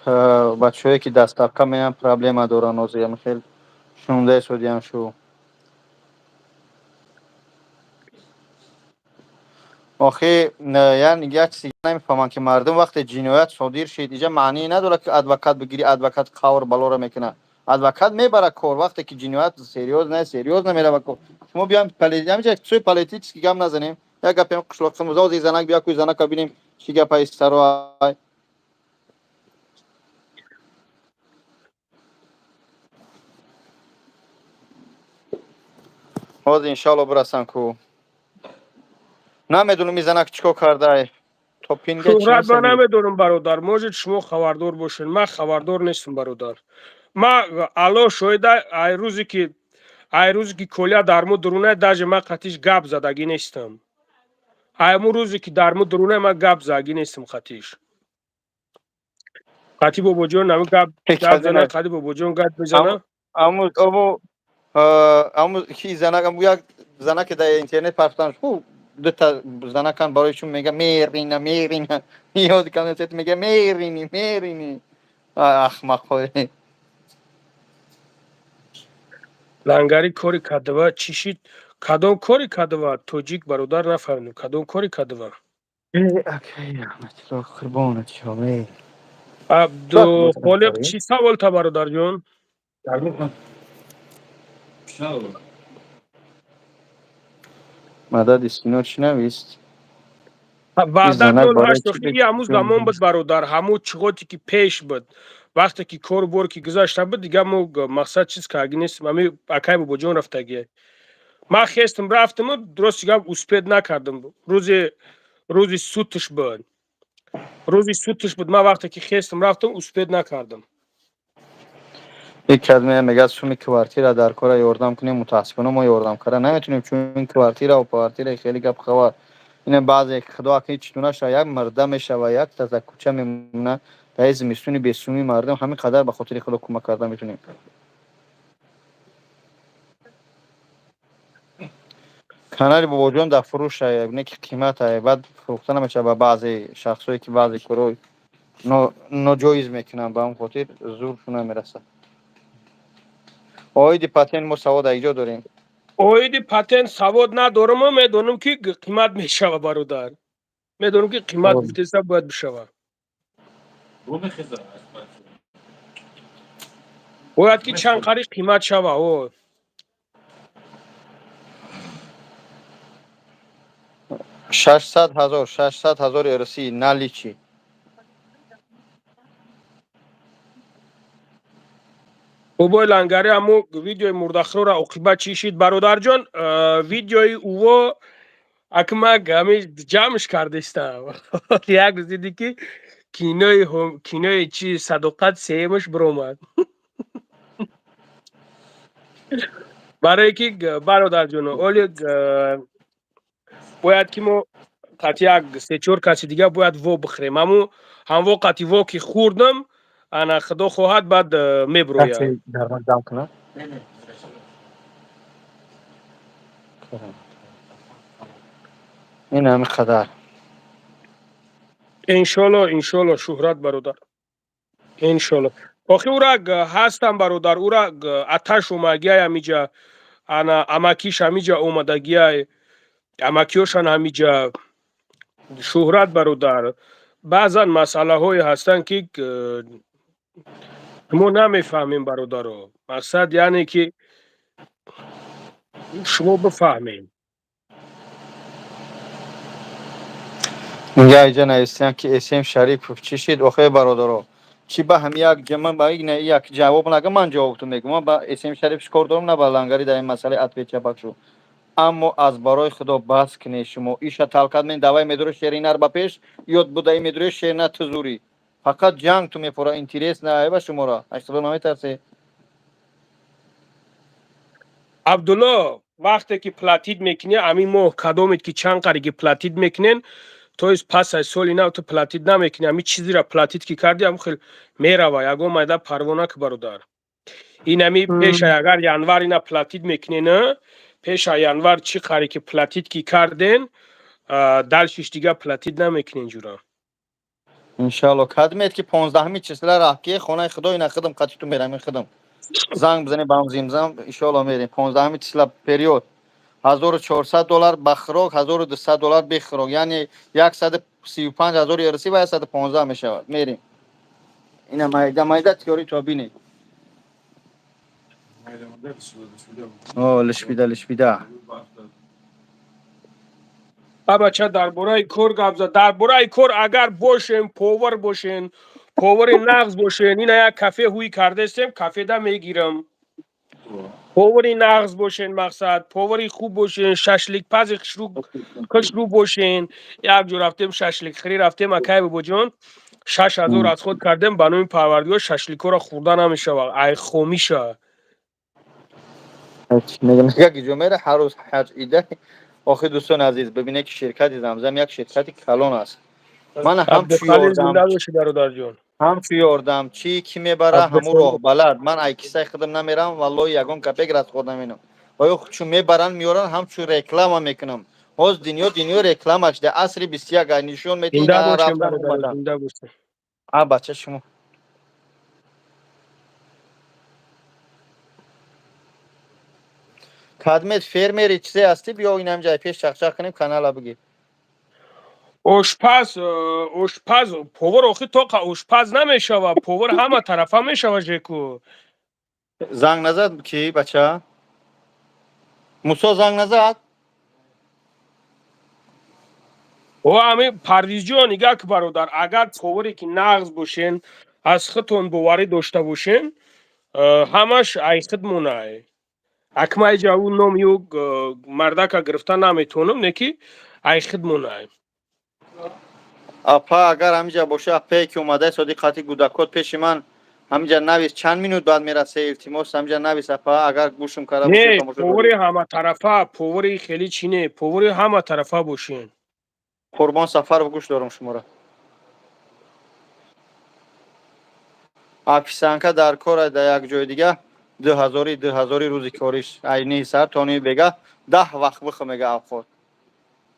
بچه‌ای که دستکم میان پرابلم دارن از این خیلی 16 سودی هم شو آخه یعنی یک چیزی نمیفهمن که مردم وقتی جنایت صادر شد اینجا معنی نداره که ادوکات بگیری ادوکات قور بالا رو میکنه ادوکات میبره کار وقتی که جنایت سریوز نمیره کار شما بیام پلیتی همینجا سوی پلیتیکس که گم نزنیم یک گپیم قشلاق سموزا زنک بیا کوی زنک ببینیم چی گپ است سر باز انشالله برسن کو نمیدونم این زنک چیکار کرده تو پینگه چی شهرت من هستن نمیدونم برادر موجود شما خبردار باشین من خبردار نیستم برادر ما الان شاید ای روزی که کلیا در مو درونه داج ما قطیش گپ زدگی نیستم ای روزی که در مو درونه ما گپ زدگی نیستم قطیش قطی بابا جان نمی گپ زنه قطی بابا جان گپ بزنه امو امو کی زنک امو یک زنک در اینترنت پخش کو دو تا زنکان برایشون میگه میرینه یاد کنه میگه میرینی احمق خوی لنگری کاری کدوا چیشید کدام کاری کدوا توجیک برادر نفهمیدم کدام کاری کدوا اوکی احمد تو قربونت شم عبدو خالق چی سوال تا برادر جان مدد اسکینو چی نویست این وعده زنک برای 08 چی ای همون زمان بود بکنیم برادر همون چیزی که پیش بود وقتی که کار بور که گذاشته بود دیگه مو مقصد چیز که اگه نیست ممی اکای بابا جان رفتگی ما خواستم رفتم درست دیگه اسپید نکردم روزی سوتش بود ما وقتی که خواستم رفتم اسپید نکردم یک کلمه میگه سومی کوارتیر در کار یاردم کنیم متاسفانه ما یاردم کار نمیتونیم چون این کوارتیر و کوارتیر خیلی گپ خوا این بعضی خدا که هیچ تونه یک مرده میشه و یک تا کوچه میمونه تا از میسونی بیسونی مردم همین قدر به خاطر خدا کمک کردن میتونیم کانال بابا جان در فروش یک قیمت بعد فروختن نمیشه به بعضی شخصایی که بعضی کارو ناجایز میکنن به اون خاطر زورشون نمیرسه آیدی پاتین ما سواد اینجا داریم اویدی پتن سواد ندارم میدونم که قیمت میشوه برادر میدونم که قیمت گفته است باید بشوه باید که چند قریش قیمت شوه او 600,000 ارسی نالی چی بابای لنگری همو ویدیوی مردخرو را عقیبت چیشید برادر جان ویدیوی او اکمک همی جمعش کرده استم یک روز دیدی که کینوی چی صداقت سیمش برومد برای که برادر جان اولی باید که ما قطعی یک سه چور کسی دیگه باید وو بخریم هم وو قطعی وو که خوردم انا خدا خواهد بعد میبرویم کسی در من جمع کنه این همه قدر انشالله شهرت برادر انشالله آخه او را هستم برادر او را اتش اومگی همیجا انا امکیش همیجا اومدگی امکیوشان همیجا شهرت برادر بعضا مسئله های هستن که ما نمیفهمیم برادر مقصد یعنی که شما بفهمیم میگه اینجا نویستن که اسم شریف چی شد آخه برادرها چی به هم یک جمع با یک جواب نگه من جواب تو میگم من با اسم شریف شکار دارم نه با لنگری در این مسئله اتوی چپک شو اما از برای خدا بس کنید شما ایشا تلقت من دوای میدرو شیرینر با پیش یاد بودای میدرو شیرینر تزوری فقط جنگ تو میپورا اینترس نه با شما را اشتباه نمیترسه. عبدالله وقتی که پلاتید میکنی همین ماه کدومت که چند قریگی پلاتید میکنین تو از پس از سال اینا تو پلاتید نمیکنی همین چیزی را پلاتید که کردی هم خیلی میروه یگو مایده پروانه که برادر این همی پیش اگر ینور اینا پلاتید میکنی نه پیش ینور چی قری که پلاتید که کردین دلشش دیگه پلاتید نمیکنین جورا انشالله کدمت که 15 چسلا راه که خانه خدا اینا خدم قطی تو میرم خدم زنگ بزنی بام زمزم انشالله میریم 15 چسلا پریود $1400 بخراک $1200 بخراک یعنی 135,000 ارسی و 115 میشود میریم اینا مایده تیوری تو بینی لش بیده بچه در برای کور گبزه در برای کور اگر باشین پاور باشین پاور نغز باشین این یک کافه هوی کرده استیم کافه ده میگیرم پاوری نغز باشین مقصد پاوری خوب باشین ششلیک پز کشرو باشین یک جو رفتیم ششلیک خری رفتیم اکای بابا جان 6,000 از خود کردیم بانوی پروردگار ششلیکو را خوردن نمیشه ای خومیشه میگه که جو میره هر روز حج ایده آخه دوستان عزیز ببینه که شرکت زمزم یک شرکت کلان است من هم چی عبدالخالق یاردم زنده باشی برادر جان چی کی میبره همو عبدالخالق راه بلد من ای کیسه خودم نمیرم والله یگان کپک را خودم اینم آیا چون میبرن میارن هم چون رکلام هم میکنم باز دنیا رکلام اش ده عصر 21 نشون میتی زنده اینا باشین رفتن برادر اومدن زنده باشین بچه شما کدمت فرمری چیزی هستی بیا اینم جای پیش چخچخ کنیم کانال بگیر آشپز پاور آخه تو آشپز نمیشه و پاور همه طرفه میشه جیکو زنگ نزد کی بچه موسی زنگ نزد و همین پرویز جان نگاه که برادر اگر پاوری که نغز باشین از خودتون باوری داشته باشین همش ای خود مونه اکمای جاو نام یو مردک گرفتن نمیتونم نکی ای خود مونه اپا اگر همینجا باشه اپا که اومده صدیقاتی گودکات پیش من همینجا نویس چند مینوت بعد میرسه التماس همینجا نویس اپا اگر گوشم کرده باشه نه تماشا پاوری کنیم همه طرفه پاوری خیلی چینه پاوری همه طرفه باشین قربان سفر و گوش دارم شما را اپیسانکا در کار در یک جای دیگه 2000 روزی کاریش اینی سر تانی بگه 10 وقت بخ میگه افور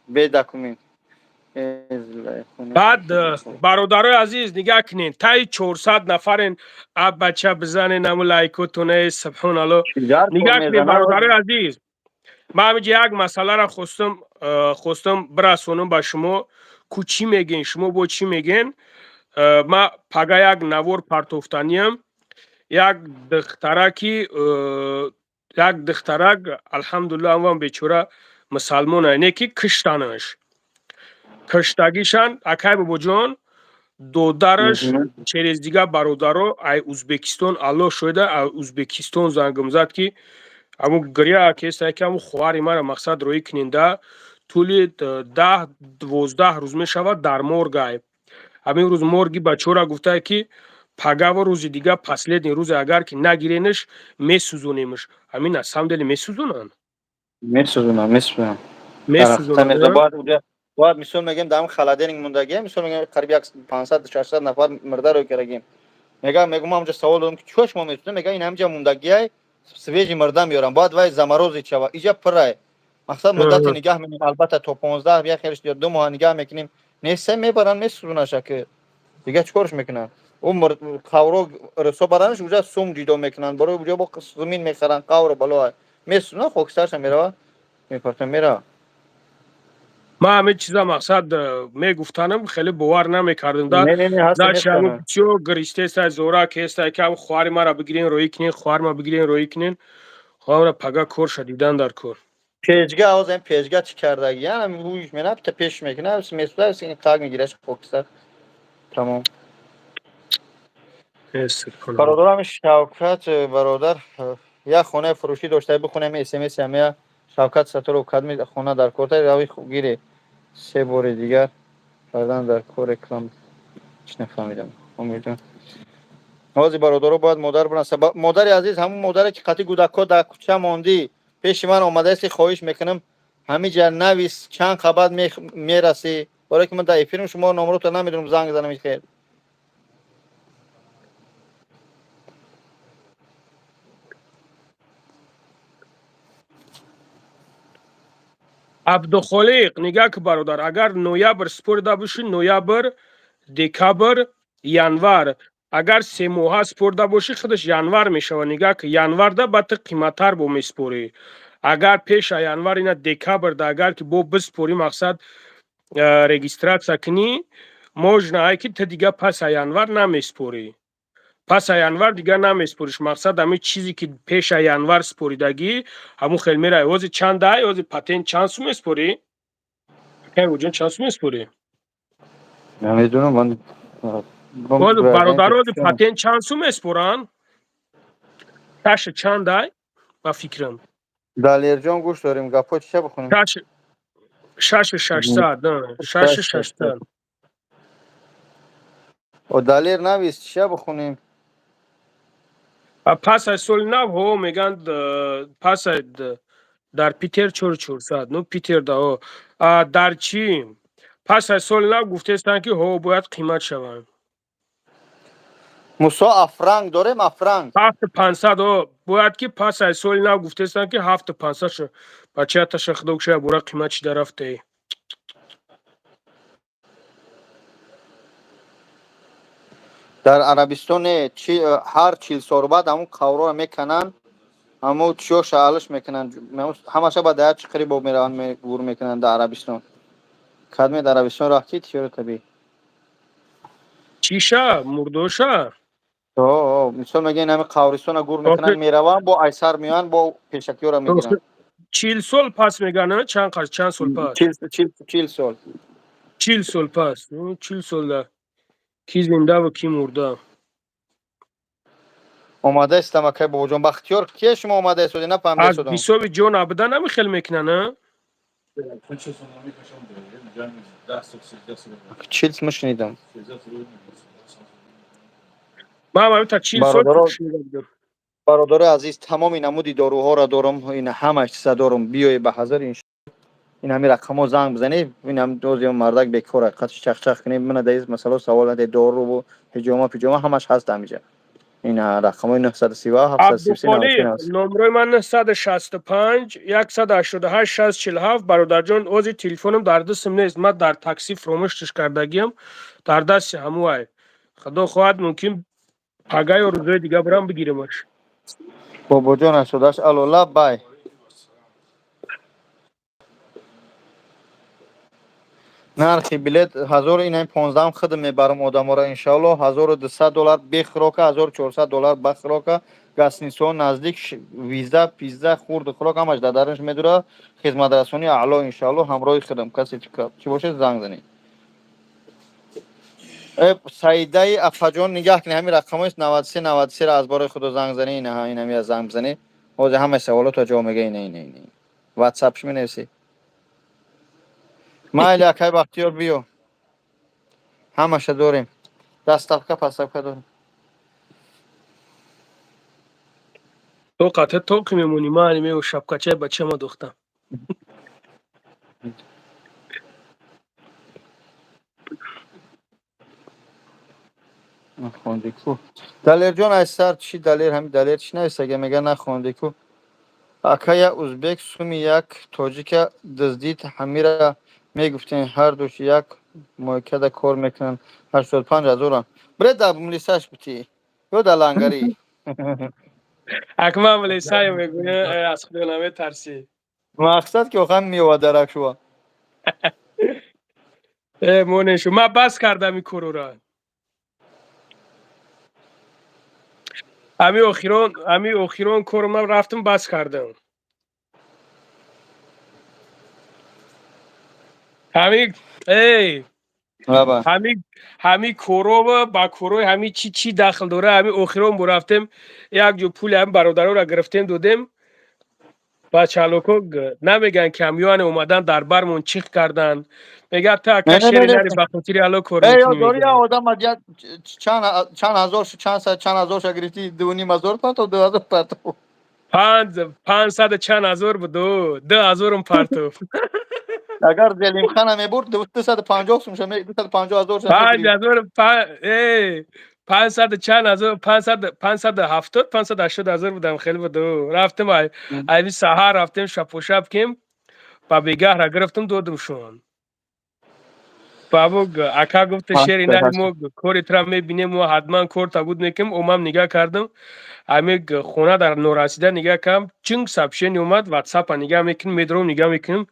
به دکومنت بعد برادرای عزیز نگاه کنین تای 400 نفرین اب بچه بزنین امو لایکوتونه سبحان الله چیزار کار نگاه کنین میزنه برادرای عزیز من همینجا یک مسئله را خواستم برسونم به شما کو چی میگین شما با چی میگین ما پگا یک نوار پرتوفتانیم یک دخترکی یک دخترک الحمدلله هم بیچاره مسلمان اینه که کشتنش کشتگیشان اکای بابا جان دودرش через دیگه برادرو ای ازبکستان الله شده ای ازبکستان زنگم زد که امو گریا کیسه که امو خواری مرا مقصد روی کننده طولی 10-12 روز می شود در مرگ همین روز مرگی بچه را گفته که پگا و روز دیگه پسلید روز اگر که نگیرینش می سوزونیمش همین از سمدل می سوزونن میسوزونم می درخت میزه سوزونن باید مثال میگیم دام خلادین موندگی مثال میگیم قریب 500-600 نفر مرده رو کردیم میگم همونجا سوال دارم که چوش ما میتونه میگه این همینجا موندگی سویج مرده میارم بعد وای زمروزی چوا اینجا پره مقصد مدت نگاه میکنیم البته تا 15 بیا خیرش یا 2 ماه نگاه میکنیم نیست میبرن میسوزونه شکه دیگه چیکارش میکنن اون قاورو رسو برانش اونجا سوم جدا میکنن برای اونجا با زمین میخرن قاور بالا میسونه خوکسارش میره میپرتن میره ما همه چیزا مقصد میگفتنم خیلی باور نمیکردم نه هستی دا شامو میکنن بچو گریسته سا زورا کیستا که هم خواری مرا بگیرین روی کنین خوار ما بگیرین روی کنین خواه را پگا کور شدیدن در کور پیجگاه آواز این پیجگاه چی کرده یعنی هویش میره تا پیش میکنه میسونه این تاگ میگیرش خوکسار تمام سبحان الله برادرم شوکت برادر یه خونه فروشی داشته بخونم اس ام اس همه Şavkat Satırov Kadmi xona در کار روی گیره 3 بار دیگر بعداً در کار اکرام هیچ نفهمیدم. امیدوارم حاضی برادرها باید مادر بناسه مادر عزیز همون مادری که قطعی گودکا در کوچه ماندی پیش من آمده است خواهش میکنم همین جا نویس چند خبر میرسی برای که من در افیرم شما نمرات نمیدونم زنگ زنم خیر. عبدالخالق نگاه که برادر اگر نویبر سپرده باشی نویبر دکبر ینور اگر 3 ماه سپرده باشی خودش ینور میشه و نگاه که ینور ده بعد قیمتتر بو میسپوری اگر پیش ینور اینا دکبر ده اگر که بو بسپوری مقصد رجیستراسیا کنی можна که تا دیگه پس ینور نمیسپوری پس ینور دیگه نمیسپوریش مقصد همین چیزی که پیش ینور سپوریدگی همون خیلی میره عوض چند عوض پتن چند سو میسپوری که وجود چند سو میسپوری نمیدونم من عوض برادر عوض پتن چند سو میسپورن تاش چند ای با فکرم دلیر جان گوش داریم گپا چی بخونیم تاش 600 نه 600 و دلیر نویس چی بخونیم پس از سال نو ها میگن پس در پیتر 400 نو پیتر دا در چی پس از سال نو گفته استن که ها باید قیمت شوند موسا افرنگ داریم افرنگ 7500 ها باید که پس از سال نو گفته استن که 7500 شو بچه تا شخدوک شو برای قیمت چی در رفته در عربستان هر 40 سال بعد همون قورا رو میکنن همون چیو شالش میکنن همشه با ده چقری با میرن گور میکنن در عربستان کدمی در عربستان راه کی تیور طبیعی چیشا مردوشا مثال میگه این همه قورستان گور میکنن میرون با ایسر میان با پیشکی رو میگیرن 40 سال پس میگن چند سال پس 40 سال 40 سال پس 40 سال ده کی زنده و کی مرده اومده استم که با جون بختیار کی شما اومده استودی نفهمیده از شدم بیسوی جون عبدن نمیخیل میکنه نه 40 مشنیدم من همین تا 40 سال شنیده بودم برادر عزیز تمام نمودی داروها را دارم این همش چیزا دارم بیای به حاضر این همین رقمو زنگ بزنی این هم دوزی مردک بکوره قطش چخ کنی من دیز مثلا سوالات دارو و پیجاما همش هست اینجا این رقمای 930 733 عبدالخالق 93 نمره من 165 188 647 برادر جان اوزی تلفنم در دستم نیست من در تاکسی فراموشش کردگیم در دست هموای خدا خواهد ممکن پگای و روزای دیگه برام بگیرمش بابا جان اسوداش الالا بای نرخی بلیت 1000 این هم 15 خدمت میبرم آدما را ان شاء الله $1200 بخروکه $1400 بخروکه گاسنیسون نزدیک ویزا پیزا خورد خروک همش درش میدوره خدمت رسانی اعلی ان شاء الله همراه خدم کسی چی باشه زنگ زنید سعیده افجان نگاه کنی همین رقم است 93 را از بار خود زنگ زنی نه این همین از زنگ زنی موضوع همه سوالات تو جواب میگه این واتساپش می نویسی ما علاقه بختیار بیو همش داریم دست طبقه پس طبقه داریم تو قطع تو که میمونی من اینمه و شبکچه بچه ما دختم نخوندی کو دلیر جان از سر چی دلیر همین دلیر چی نیست اگه میگه نخوندی کو اکایا ازبک سومی یک تاجیک دزدید همیرا میگفتین هر دوش یک موکد کار میکنن 85,000 برای دابم لیساش بتی یا دلانگری اکمه ولی سعی میگونه از خود نمی ترسی مقصد که آخر میوه درک شوا مونشو من بس کردم این کرو را امی اخیران کرو من رفتم بس کردم همی ای بابا همی کرو با کرو همی چی داخل داره همی اخیران برفتم یک جو پول هم برادرها را گرفتیم دادیم بچالوکو نمیگن کمیون اومدن در برمون چیخ کردن میگه تا نه که نه نه شیری نه نری به خاطر الو کار ای میکنی داری میگه آدم مدیت چند هزار چند هزار شو گرفتی 2.5 هزار پاتو 2,000 پاتو 500 چند هزار بود 2,000 پرتو اگر زلیم خانه میبرد 250 سوم شو 250,000 شو میگیری 5,000 500 چند هزار 570 580,000 بودم خیلی بود رفتم ایوی سهر رفتیم شب و شب کیم با بیگه را گرفتم دادمشون بابا اکا گفت شیری نری ما کوری ترا میبینیم و حتما کور تا بود میکم اومم نگاه کردم همه خونه در نورسیده نگاه کردم چنگ سبشین اومد واتساپ نگاه میکنم میدروم نگاه میکنم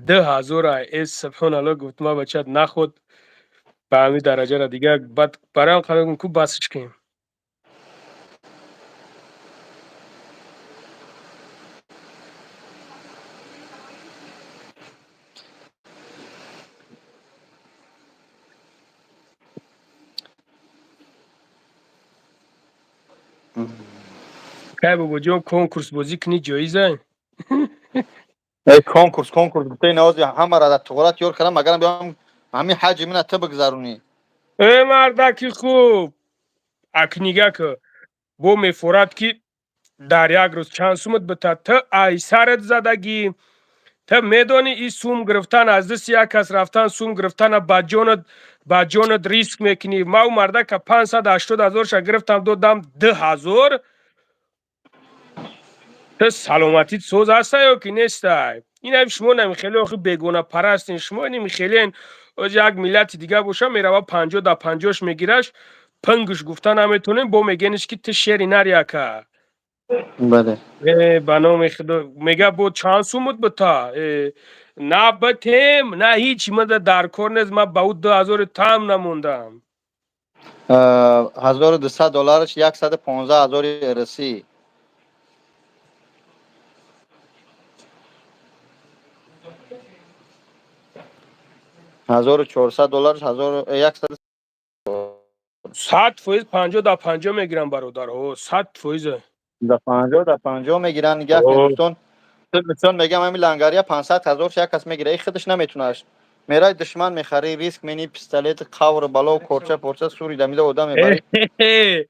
10,000 از سبحان الله گفت ما بچت نخود به همین درجه را دیگه بعد برام قرار کو بسش کنیم که بابا جون کنکورس بازی کنی جایزه ای کنکورس گفته نوازی همه را در تغرات یور کردم مگر بیام همین حجم من تو بگذرونی ای مردکی خوب اک نگاه که بو میفورد که در یک روز چند سومت بتا تا ای سرت زدگی تا میدونی این سوم گرفتن از دست یک کس رفتن سوم گرفتن با جونت ریسک میکنی ما او مرده که 580,000 شا گرفتم دادم 10,000 تو سلامتی سوز هسته یا که نیسته این هم شما نمیخیلی آخه بگونه پرستین شما نمیخیلین از یک ملت دیگه باشه میره و 50 دا 50 میگیرش پنگش گفتن نمیتونین با میگنش که تو شیری نریا که بله به نام خدا میگه بود چند سومت بتا نه بتیم نه هیچ مده در کار نیست من با او 2,000 تام نموندم $1,200 115,000 ارسی $1,400 100 100% 50 دا 50 میگیرم برادر او 100% در 50 میگیرن یک دوستان میگم همین لنگریا 500,000 یک کس میگیره ای خودش نمیتونهش میرای دشمن میخری ریسک منی پیستولت قور بالا و کورچه پورچه سوری دمیده آدم میبری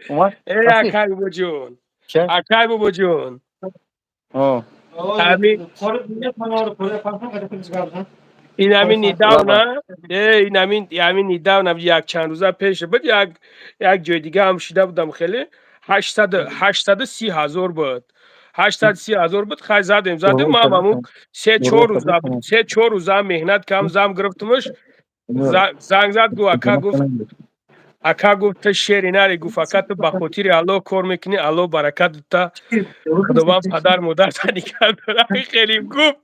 اومد اصلی اکای بابا جون چه اکای بابا جون آه همین این همین نیداو نه این همین نیداو نه یک چند روزه پیش بود یک جای دیگه هم شیده بودم خیلی 830,000 بود 830,000 بود خیلی زدیم ما همون 3-4 روزه مهنت کم زم گرفتمش زنگ زد گو اکا گفت تو شیری نری گفت اکا تو بخاطر الله کار میکنی الله برکت تا خداوند پدر مادر تا نگه داره خیلی گفت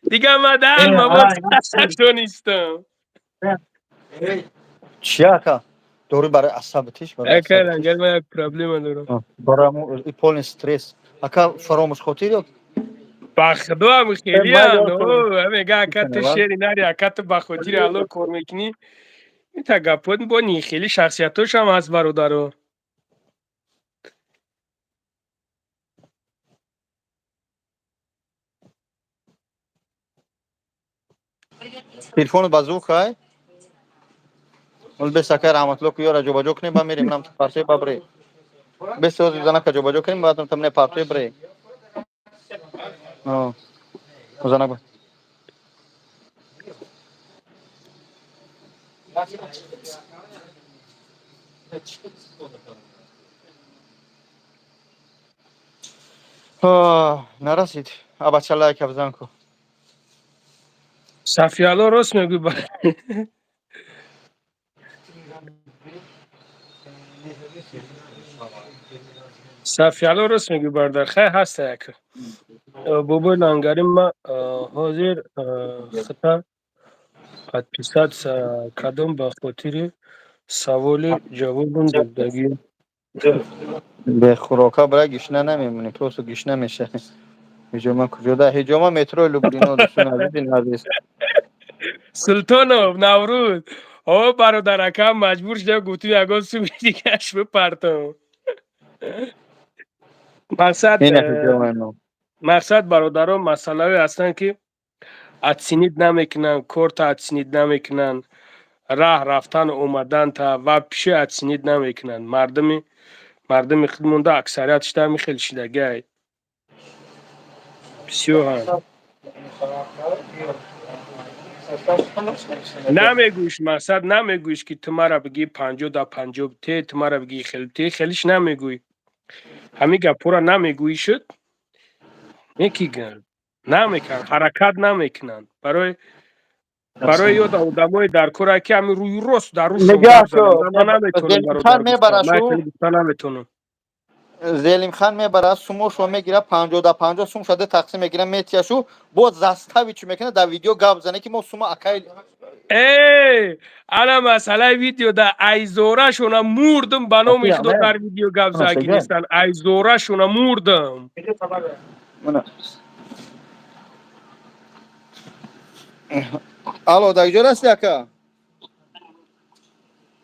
دیگه من دهن مواد تو نیستم چیه که دوری برای عصبتیش برای اکا عصبتیش رنگل من یک پرابلم دارم برای پول استرس اکا فراموش خاطر یا بخدا هم خیلی ما هم یار کنم میگه اکا تو شیری نری اکا تو بخاطر الله کار میکنی این تا گپات با نی خیلی شخصیتاش هم هست برادرو تلفن بازو خای ول به سکر رحمت الله کو جو بجو کنیم با میریم نام پارچه ببره بس روز زنا که جو بجو کنیم بعد تمنے پارچه بره ها زنا با نرسید ابا چلا یک افزان کو صفیالا راست میگی صفیالا راست میگی برادر خیلی هست یک بابا لنگری ما حاضر خطر قد پیصد کدام به خاطر سوال جوابم دادگی به خوراکا برای گشنه نمیمونی پروسو گشنه میشه هجوما کجا ده هجوما مترو لوبرینو دوستون عزیز سلطانو نوروز او برادرکم مجبور شده گوتو یگان سوی دیگهش بپرتم مقصد اینه هجوما نو мақсад бародарон масъалаҳое ҳастанд ки адсинид намекунанд, корта адсинид намекунанд, раҳ рафтан омаданда ва пиши адсинид намекунанд. Мардуми худ монда аксариятш дар михел шидагиай. Бисёранд. Намегӯиш мақсад намегӯиш ки ту мара бигӣ 50 те, ту мара бигӣ те, хелиш намегӯӣ. Ҳамин гапҳоро намегӯӣ шуд. Намекунанд, ҳаракат намекунанд. Барои ёда одамои дар кора ки ҳамин рӯю рост дар рӯшон نگاه гап зананд. کن Ман наметавонам бародар زلیمخان гуфта. میبره Ман شو хеле гуфта наметавонам. زلیمخان میبره سومو شو میگیره 50 سوم شده تقسیم میگیره میتیه شو بود زستوی چی میکنه در ویدیو گپ زنه که ما سومو اکای ана масъалаи видеода айзорашона мурдам ба номи худо дар видео гап заги нестанд. Айзорашона мурдам. الو در کجا هستی اکا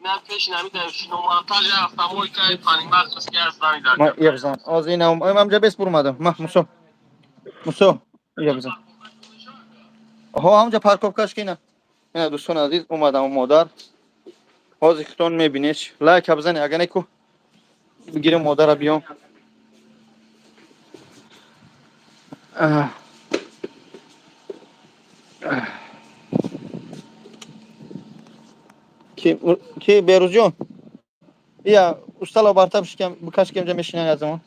من پیش نمیدم شنو مونتاژ автомой кай панимахс ки ҳастан дар. ما یه بزن از این امجا بس برمادم ما موسو یه بزن ها همجا پارکوبکاش کی نه اینا دوستان عزیز اومدم مادر حاضر خطون میبینیش لایک بزنی اگه نه کو بگیرم مادر رو بیام کی بیروز جون یا ustala barta birkaç gemce meşine her zaman.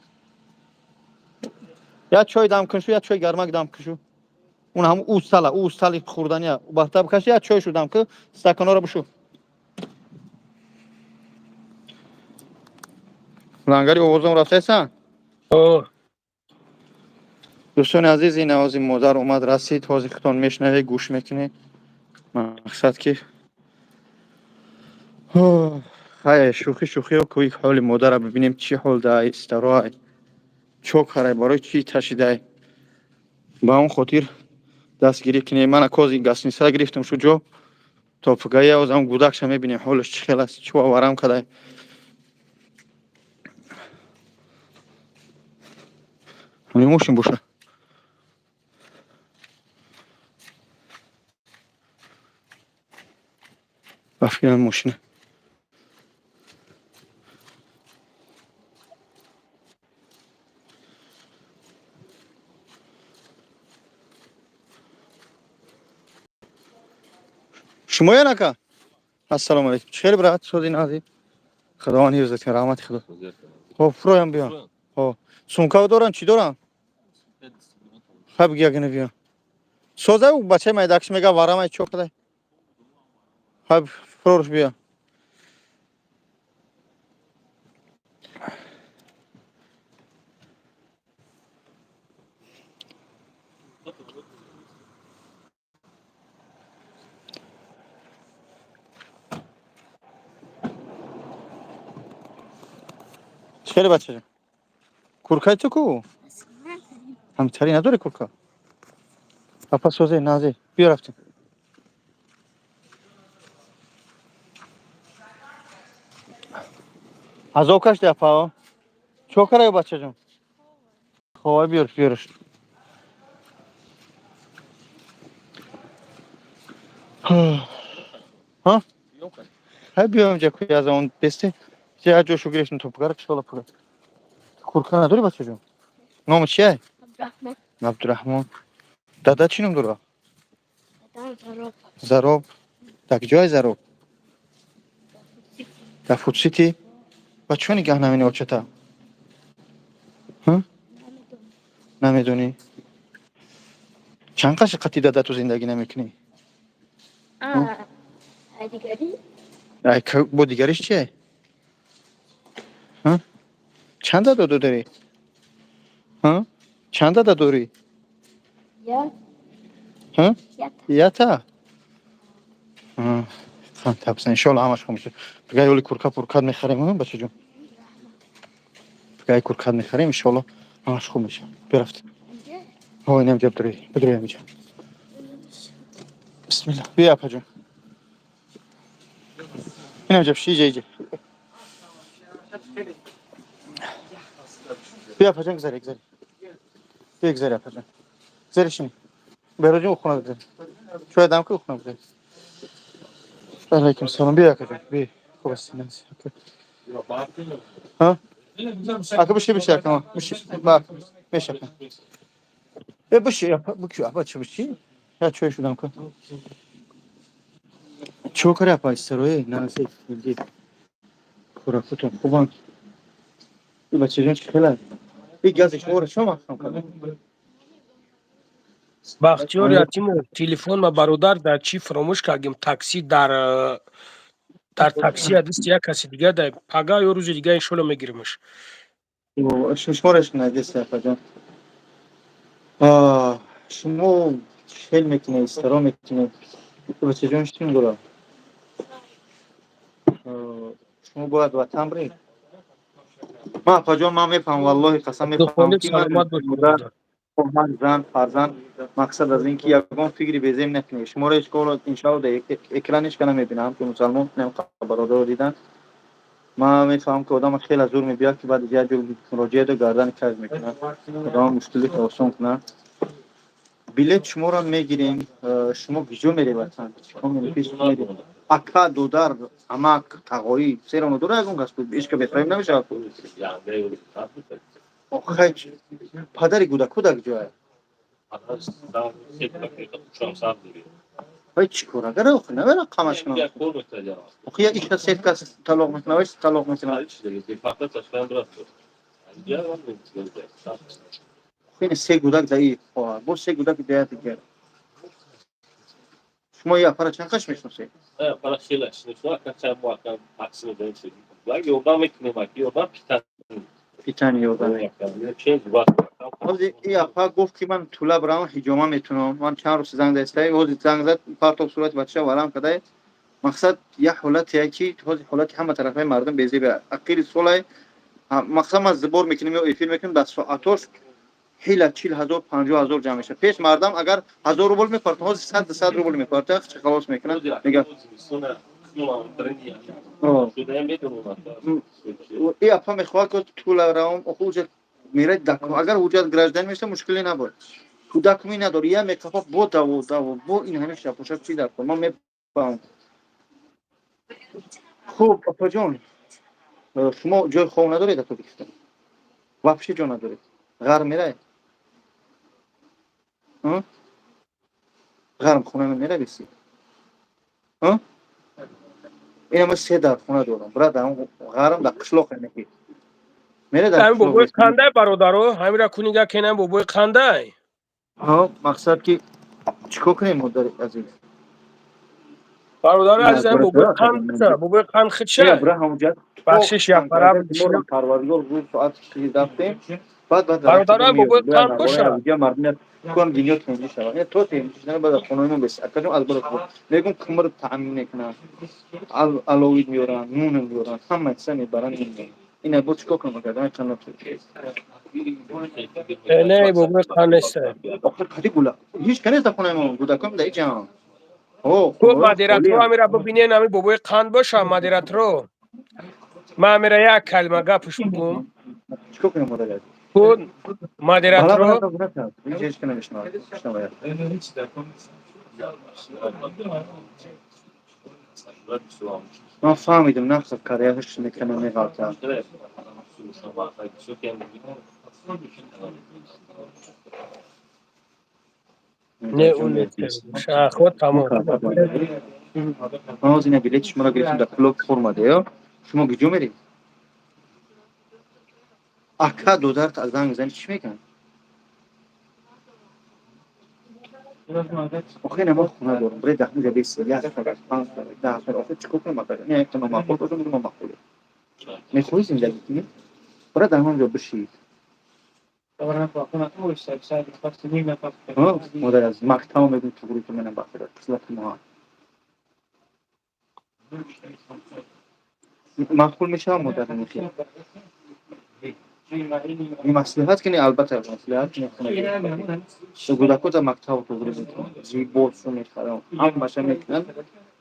Ya çay dam kın şu ya çay garmak dam kın şu. Ona ham ustalı xurdan ya barta birkaç ya çay şu dam kı stakanora bu şu. Langari ovozum rastaysan? دوستان عزیز این نوازی مادر اومد رسید حاضر خطان میشنوه گوش میکنه مقصد که های شوخی و کوی حال مادر رو ببینیم چی حال ده استرای چوک خرای برای چی تشیده با اون خاطر دستگیری کنه من اکازی گسنیسه گرفتم شو جو تا پگاه از اون گودکش میبینیم حالش چی خیلی است چو آورم کده همین موشیم باشه بفیرم موشینه شما یا نکا السلام علیکم خیلی برات شدی نازی خداوند حفظت کنه رحمت خدا خب فرویم بیان خب سومکا دارن چی دارن خب گیا کنه بیان سوزه او بچه میدکش میگه وارم ای چوک ده خب فروش بیان خیلی بچه جان کورکای تو کو همچری نداره کورکا پاپا سوزه نازی بیا رفتیم از اوکش ده پا چوکره بچه جان خواه بیارش ها های بیام جا کوی از اون دسته چه جوشو گرفتیم تو پگره چشالا پگره کورکا نداری بچه جان نام چیه؟ عبدالرحمن دادا چی نام داره؟ زراب در کجای زراب؟ در فوت سیتی؟ و چون نگه نمینی و چطور؟ نمیدونی؟ چند قش قطی دادا تو زندگی نمیکنی؟ دیگری؟ با دیگریش چیه؟ چند دادا داری؟ چند دادا داری؟ یا تا؟ خان تابس انشالله همش خوب میشه بگای ولی کورکاد میخریم بچه جون بگای کورکاد میخریم انشالله همش خوب میشه برفت های نمیجا بدروی اینجا بسم الله بیا اپا جون اینم جب شیجه بیا اپا جون گذاری Bir güzel yapacağım. Güzel işim. Vereceğim okuna gidelim. Şu adam ki okuna gidelim. Aleyküm selam. Bir yakacağım. Bir kovasından. Ha? Akı bir şey yakın. Bir şey. Bak. Bir şey yakın. Bir şey yap. Bu ki yap. Açı bir şey. Ya şöyle şuradan koy. Çok kare yapar ister o. Nasıl? Bilgi. Kurakutun. Kuban. Bir bakacağım çıkıyorlar. Bir gaz için uğraşamam. бахтиёр ятимов телефон ва бародар дар чӣ фаромӯш кардем такси дар такси дисти як каси дигар дар пага ё рӯзи дигар иншоалло мегиримаш. شمارش نجس yapacağım. شما شل میکنه استرا میکنه بچه جان شتیم گلا شما باید وطن برید ما پاجان ما میفهم والله قسم میفهم духонӣ که саломат бош مادر бародар. من زن فرزند مقصد از اینکه یگان فکری به ذهن نکنه شما را اشکال انشاءالله اکرانش کنم میبینم که مسلمان نیم برادر دیدن ما میفهم که آدم خیلی زور میبیاد که بعد زیاد جو مراجعه و گردن کج میکنه آدم مشکلی که آسان کنه بلیت شما را میگیریم شما گیجو میری وطن شما پیش میری اکا دودار اماک تقایی سیرانو دور اگون گست ایش که بفریم نمیشه آخه پدری گودا کودک جوه های چی کاره گره آخه نبیره قمش کنم آخه یا ایش سیف کس طلاق میکنه ویش طلاق میکنه خیلی سه گودک ضعیف با سه گودک دیت کرد شما یا para چند قش میشناسه para şeyler şimdi şu an kaçan bu akşam aksine dönüp söyleyeyim. Yoldan beklemek, yoldan پیتن یادم şey var. حاضر ای اپا گفت که من طوله برام حجامه میتونم من چند روز زنگ دسته حاضر زنگ زد پارتوب صورت بچه ورم کده مقصد یه حالتیه که حاضر حالتی همه طرفه مردم بیزی به اخیر سوله مقصد من زبور میکنیم یا ایفیر میکنیم بس ساعتوش هیلا 40,000 50,000 جمع میشه پیش مردم اگر 1000 روبل میپرت حاضر 100 روبل میپرت چه خلاص میکنن میگه ای اپا میخواد که طوله برام اخوج میره دکو اگر وجود گرجدن میشه مشکلی نبود تو دکمی نداری یا میکفا با این همه شپوشک چی در ما میفهم خوب اپا جان شما جای خواب ندارید تو بکستن وپشی جا ندارید غر میره غرم خونه من میره بیسی این همه سه در خونه دارم برای هم غرم در قشلاق نکی میره در ҳамин قشلاق бобои بیسی қандай бародаро ҳамира кунига кенам бобои қандай مقصد که چیکار کنیم مادر عزیز бародари نه азизам برای бобои برای қанд کردم бобои қанд یا хича برای همونجا бахшиш яфара مورم پروردگار روز ساعت 13 رفتیم بعد رفتیم бародарам میاد бобои برای қанд نوارای боша اوجا مردم کنم دنیا تنجی شود تو تنجی شدن بعد خانویم بس اکنون از برای خود میگم کمر تعمین میکنن علوید میارن نون میارن همه سنی برای این بود چیکار کنم کردن چند تا не бобои қанд нестае آخر کدی گولا هیچ کنی تا خونه ما بودا کم دای جان او تو خونه خالی модератро ҳамира бибинен ҳами бобои қанд боша модератро ман ҳамира як калима гапш бугум چیکار کنم مادر ту بالا модератро بالا تا بودا تا هیچ کنم نشنوه من فهمیدم نقص کاریهش میکنه میگه не он мекунад ход тамом من از این بلیط شما را گرفتم در کلوب فرماده یا شما گجو میری اکا دودار تا زنگ زنی چی میکن آخه نما خونه دارم برای دهنی جا بیست یا فقط 5 ده سال آخه چیکار کنم مثلا نه یک تا معقول باشم میگم معقوله میخوای زندگی کنی برای دهنی جا بشی مادر از مقطع میگم تو گروه منم بخدا اصلا ما معقول میشه مادر میشه مصلحت کنی البته مصلحت کنی شغلات مقطع و توضیح زیبا میخرم هم باشه میکنن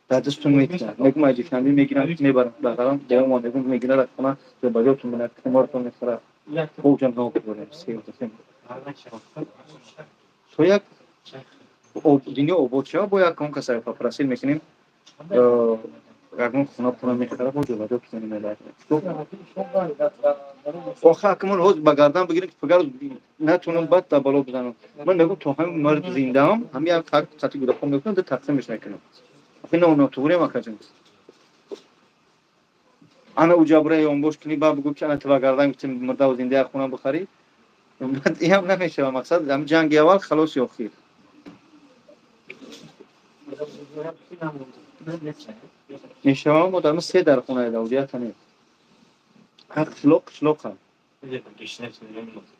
دستتون میکنن میگم اگه کمی میگیرن میبرن بغلم دیگه میگم میگیرن رفتم به بازارتون میاد کمارتون میخره خوجم نو کنه سیو تو یک دیگه اوبوچا با یک کم کسای پاپراسیل میکنیم رقم خونه پونه میخره با جوابه کنیم ملت آخه اکمال حوض بگردم بگیرم که فقط نتونم بعد تا بالا بزنم من میگم تو هم مرد زنده هم همین یک ساعتی گوده خون میکنم ده تقسیمش نکنم اینه اون نتوری ما کجیم انا اوجابره اون باش کنی با بگو که انا تو بگردم که مرد و زنده خونه بخری بعد این هم نمیشه مقصد هم جنگ اول خلاص یا خیر نشما ما دارم سه در خونه داودیت نیست هر شلوق هم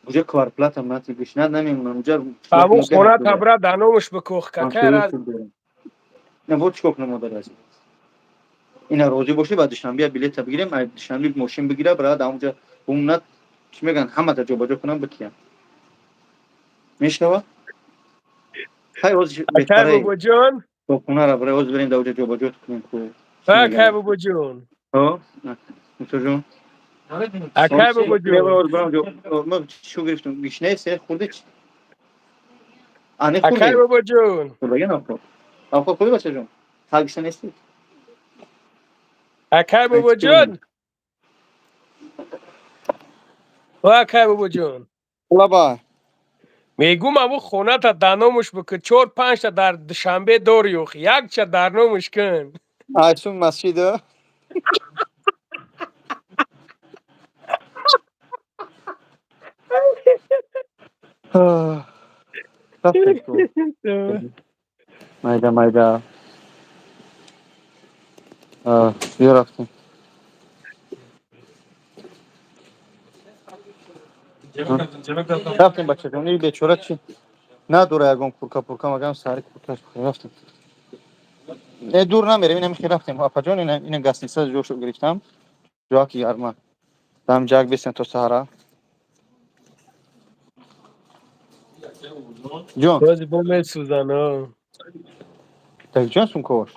اونجا کارپلات هم نتی گشنه نمیمونم اونجا همون خونه تبره دانومش بکوخ که کرد نه بود چوک نموده رازی اینا روزی باشه بعد شنبه بلیط بگیریم شنبه ماشین بگیره برای اونجا بمونت چی میگن همه تا جا باجا کنم بکیم میشنوا های روز اکای بهتره بابا جون تو خونه را برای روز بریم اونجا جا باجا کنیم کو اکای بابا جون ها تو جون اکای بابا جون روز برام جو ما شو گرفتم گشنه سه خورده چی آنی اکای خوردی بابا جون تو بگن آقا خوبی باشه جون حالش نیستی اکای بابا جون و اکای بابا جون بابا میگم او خونه تا دانومش بکن 4-5 تا در شنبه دور یوخ یک چه در نومش کن آیسون مسجد رفتیم تو مایده بیا رفتیم رفتیم بچه جون این بیچاره چی ندوره یکم پورکا مگم سری کورکاش رفتیم دور نمیریم اینم که رفتیم آپا جون این گاسنیسا جوشو گرفتم جا کی یارما دام جاگ بیسن تو سهارا جون باز بوم سوزانا tak جون سون کوش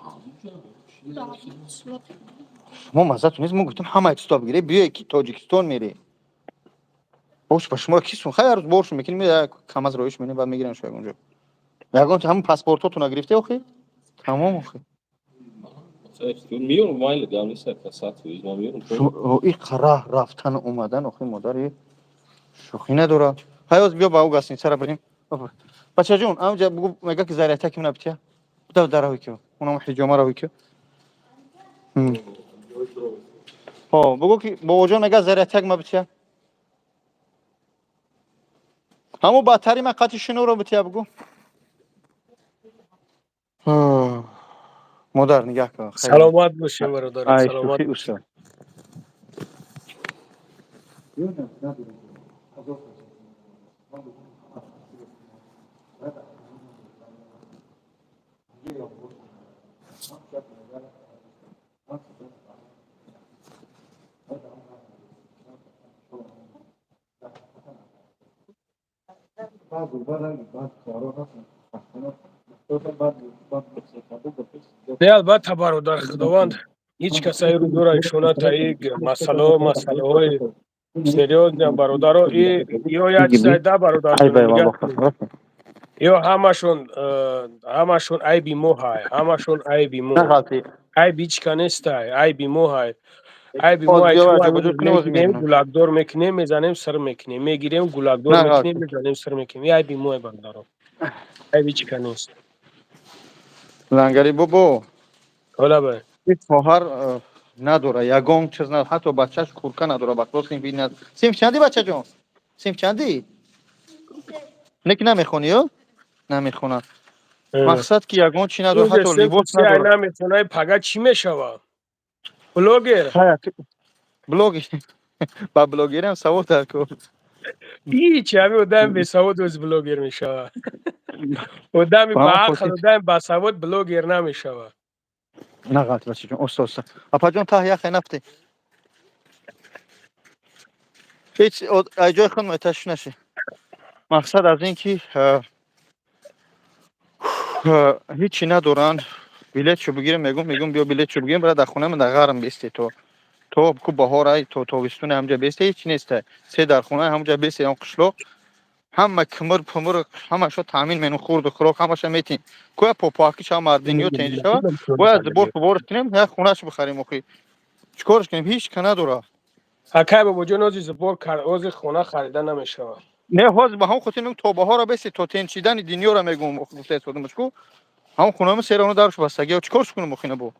ما مزه نیست ما گفتم همه استاب بگیره بیا کی تاجیکستان میری باش با شما کی سون خیر روز برش میکنیم میره کم از رویش میبینیم بعد میگیرن شاید اونجا یگان همون پاسپورتاتون گرفته آخه تمام آخه میون مایل دیگه نیست که ساعت ویز ما میون این قرار رفتن اومدن آخه مادر شوخی نداره هیاز بیا با او گاسین سر بریم بچه جون اونجا بگو میگه که زریعته کی نبتیا دو دراوی که اونم حجامه راوی که ها بگو که با وجود میگه زریعته ما بتیا همو باتری ما قطع شنو رو بتیا بگو مادر نگاه کن خیلی سلامت باشه برادر ای سلامت شوخی باشه اوستا نه البته برادر خداوند هیچ کسی رو دور ایشونا تا یک مسئله های سریوز نه برادر یا یک سایده برادر ای جون بای نگاه والله کنید خلاص یا همشون عیبی مو های همشون عیبی نه مو غلطی عیب هیچ کنیست های عیبی مو های عیبی مو باز های بیا شما جو اگر بجور کنی باز میگیریم میمونم گلابدار میکنیم میزنیم سر میکنیم میگیریم گلابدار نه میکنیم غلطی میزنیم سر میکنیم این عیبی مو های برادر عیب هیچ کنیست لنگری بابا حالا به این خواهر نداره یگان چیز نداره حتی بچهش کورکا نداره بخلاص این بین سیم چندی بچه جون سیم چندی نک نمیخونی یا نمیخونه مقصد که یگان چی نداره روز حتی سیم لباس فکسی نداره اینا میتونه پگه چی میشوه بلوگر بلوگ با بلوگری هم سواد کو هیچ همه آدم بی سواد از بلوگر میشوه آدمی با با همه عقل خاطر آدم با سواد بلوگر نمیشوه نه غلط بچه جون استاد اپا جون ته یخ نفتی هیچ جای خود متش نشه مقصد از این که هیچی ندارن بلیت شو بگیرم میگم بیا بلیت شو بگیرم برای در خونه من در غرم بیستی تو کو بهار ای تو تابستون همجا بیستی هیچ نیست سه در خونه همجا بیستی اون قشلو همه کمر پمر همه شو تامین منو خورد و خوراک همه شو میتین کوه پاپاکی شما مردینیو تنجی شو باید زبور پبور کنیم یا خونهش بخریم اخی چیکارش کنیم هیچ کنه داره اکای بابا جان از زبور کار از خونه خریدن نمیشه. نه هاز به هم خاطر نم توبه ها را بسی تو تنچیدن دنیا را میگم گفته سودم چکو هم خونه ما سرانو دارش بستگی و چیکارش کنم مخینه بو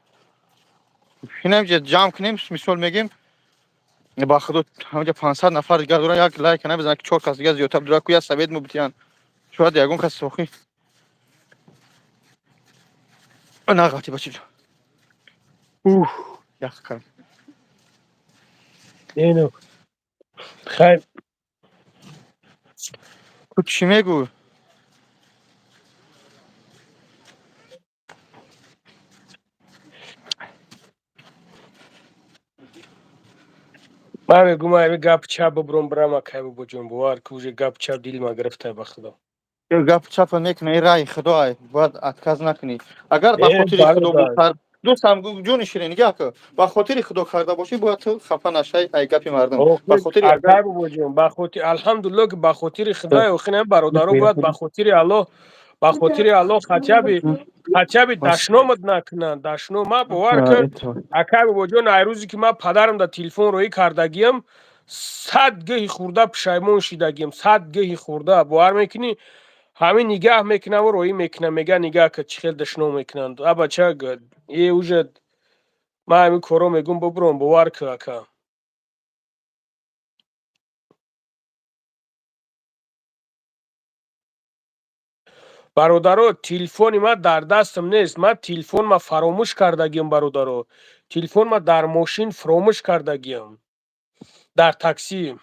اینم جمع کنیم مثال میگیم با خود همونجا 500 نفر دیگه دوران یک لایک کنه بزنه که 4 کس دیگه زیادتر داره کویا سوید مبتیان شاید یگون کس سوخی نه غلطی بچی اوه یک کم اینو خیر تو چی میگو من میگم این گپ چپ ببرم برام اکای بابا جان بوار که وجه گپ چپ دیل ما گرفته به خدا. گپ چپ میکنه رای خدای باید اتکاز نکنی اگر با ای خاطر خدا برادر بود دوستم جون شیرین نگاه که با خاطر خدا کرده باشی باید تو خفه نشی ای گپی مردم با اوکی خاطر اگر اکای بابا جان با خاطر الحمدلله که با خاطر خدای و خنم برادرو باید با خاطر الله با خاطر الله خچبی دشنامت نکنن دشنام ما باور که اکای بابا جان ای روزی که ما پدرم در تلفن روی کردگیم 100 گهی خورده پشیمون شدگیم 100 گهی خورده باور میکنی همین نگاه میکنه و روی میکنه میگه نگاه که چخیل دشنام میکنن بچه یه وجد ما همین کارو میگم ببرم باور که اکا برادرو تلفن ما در دستم نیست من تلفن ما فراموش کردگیم برادرو تلفن ما در ماشین فراموش کردگیم در تاکسی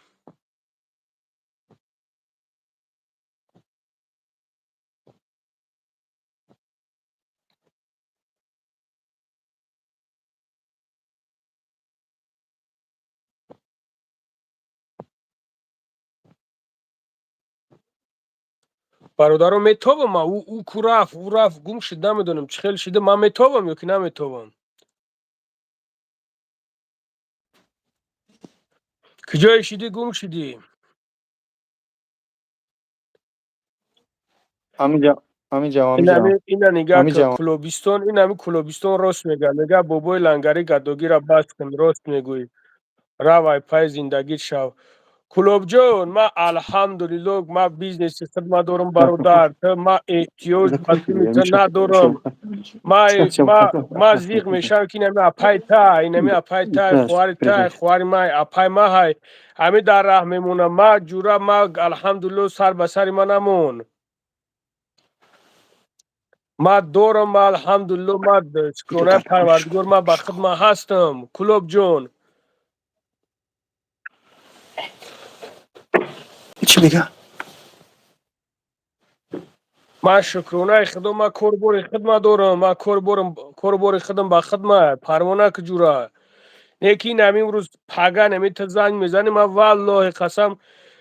برادرو میتابم ما او کو رفت او رفت گم شد نمیدونم چه خیلی شده من میتابم یا که نمیتابم کجای شدی گم شدی همین اینا نگاه همین که جوان کلوبیستون این همین کلوبیستون راست میگه میگه بابای لنگری گداگی را بس کن راست میگوی روای پای زندگی شو کلوب جون ما الحمدلله ما بیزنس خدمت دارم برادر ما احتیاج به تو ندارم ما زیغ میشم که اینمی اپای تا اینمی اپای تا خواری ما اپای ما های همین در راه میمونم ما جورا ما الحمدلله سر به سر ما نمون ما دارم ما الحمدلله ما شکرانه پروردگار ما به خدمت هستم کلوب جون چی میگه ما شکرانه خدا ما کوربور خدمت دارم ما کوربور خدم با خدمت پروانه که جورا یکی نمی امروز پگه نمی تا زنگ میزنی ما والله قسم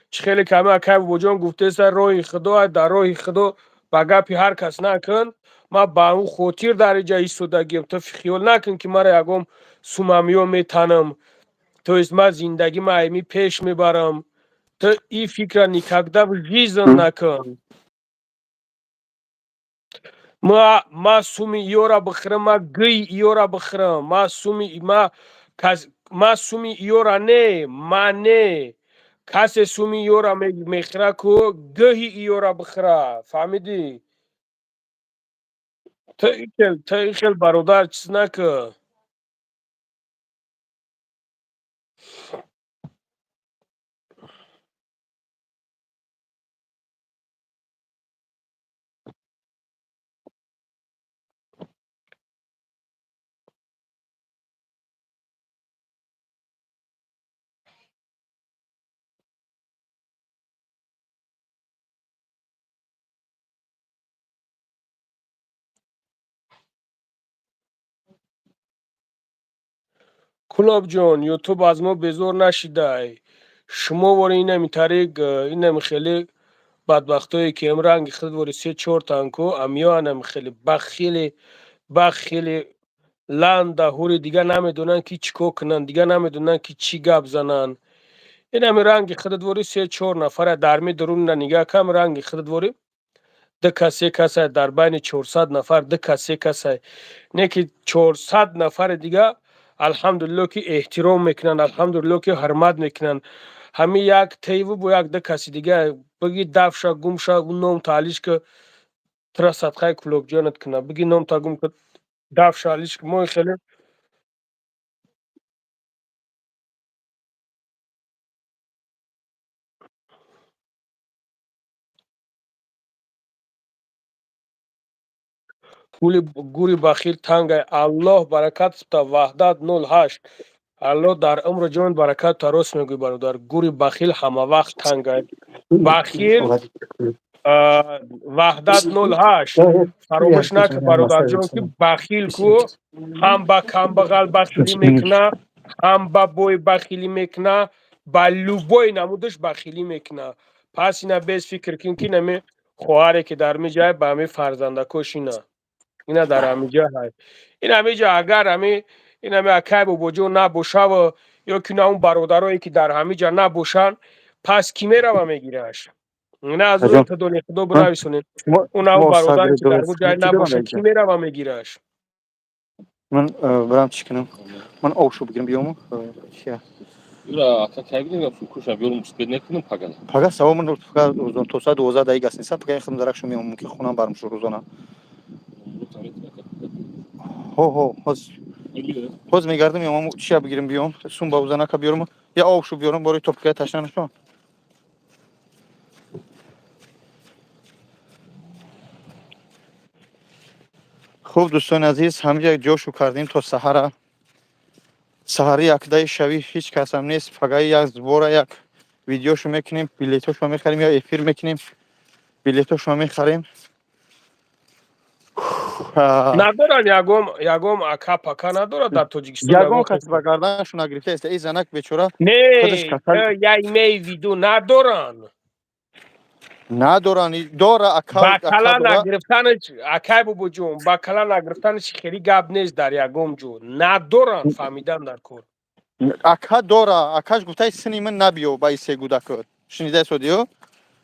چه خیلی کمه اکای بوجان گفته سر راه خدا در راه خدا با گپی هر کس نکن ما با اون خاطر درجه ایستادگیم تو خیال نکن که مرا یگم سومامیو میتنم تو از ما زندگی ما ایمی پیش میبرم تو این فکر نیکگده ریزن نکن ما سومی ایورا بخرم ما گی ایورا بخرم ما سومی ایورا نه ما نه کسی سومی ایورا میخره کو گهی ایورا بخره فهمیدی تا ایخل برادر چیز نکه کلاب جان یوتیوب از ما بزار نشیده شما واری اینمی طریق اینمی خیلی بدبختایی که امرنگ خود واری 3-4 تانکو امیا انم خیلی بخیلی لند هوری دیگه نمیدونن که چیکار کنن دیگه نمیدونن که چی گپ زنن این همه رنگ خدادوری 3-4 نفر در می درون نگاه کم رنگ خدادوری دکه 3 کسه در بین 400 نفر دکه 3 کسه نه که 400 نفر دیگه الحمدلله که احترام میکنن الحمدلله که حرمت میکنن همین یک تیو بو یک دکه دیگه بگی دفشا گمشا اون نام تعالیش که ترا صدقه کلوک جانت کنه بگی نام تا گم که دفشا علیش که ما خیلی گوری بخیل تنگ الله برکت تا وحدت 08 الله در عمر جان برکت تا راست میگوی برادر گوری بخیل همه وقت تنگ بخیل وحدت 08 فراموش نکن برادر جان که بخیل کو هم با کمبغل بخیلی میکنه هم با بوی بخیلی میکنه با لوبوی نمودش بخیلی میکنه پس اینا بیس فکر کن که نمی خواهره که در می جای با همی فرزنده کش اینا در همه جا هست این همه جا اگر همه این همه اکای بوجو نباشه و یا که نه اون برادرایی که در همه جا نباشن پس کی میره و میگیرش نه از روی عجب. تدونی خدا من برایسونید شما اون اون شما برادری استاد که در اون درست جای چی دارم نباشه کی اینجا میره و میگیرش من برام چی کنم من آوشو بگیرم بیام چیه Ura aka kevgin fukuş abi yolum sped nekunum pagala. پگاه سوا من فقط روزان تو ساعت 12 دقیقه است نیست پگاه خدمت درک شو میام که خونم برم شو روزانه هو باز میگردم میام چی بگیرم بیام سون با روزانه که بیارم یا آوشو بیارم برای تو پگاه تشنه شو خوب دوستان عزیز همه جاشو کردیم تا سحر یک دای شوی هیچ کس هم نیست فقط یک زبور یک ویدیوشو میکنیم بلیتاشو میخریم یا افیر میکنیم بلیتاشو میخریم ندارن یگم اکا پکا نداره در تاجیکستان یگان یگم کس به قسمت گردنشون گرفته است این زنک بیچاره خودش نه کسل یای می ویدو ندارن ندارن داره اکا بکلا داره نگرفتنش اکای بابا جون بکلا نگرفتنش خیلی گپ نیست در یگم جو ندارن فهمیدم در کور اکا داره اکاش گفته سنی من نبیو با این سه گودک شنیده سودیو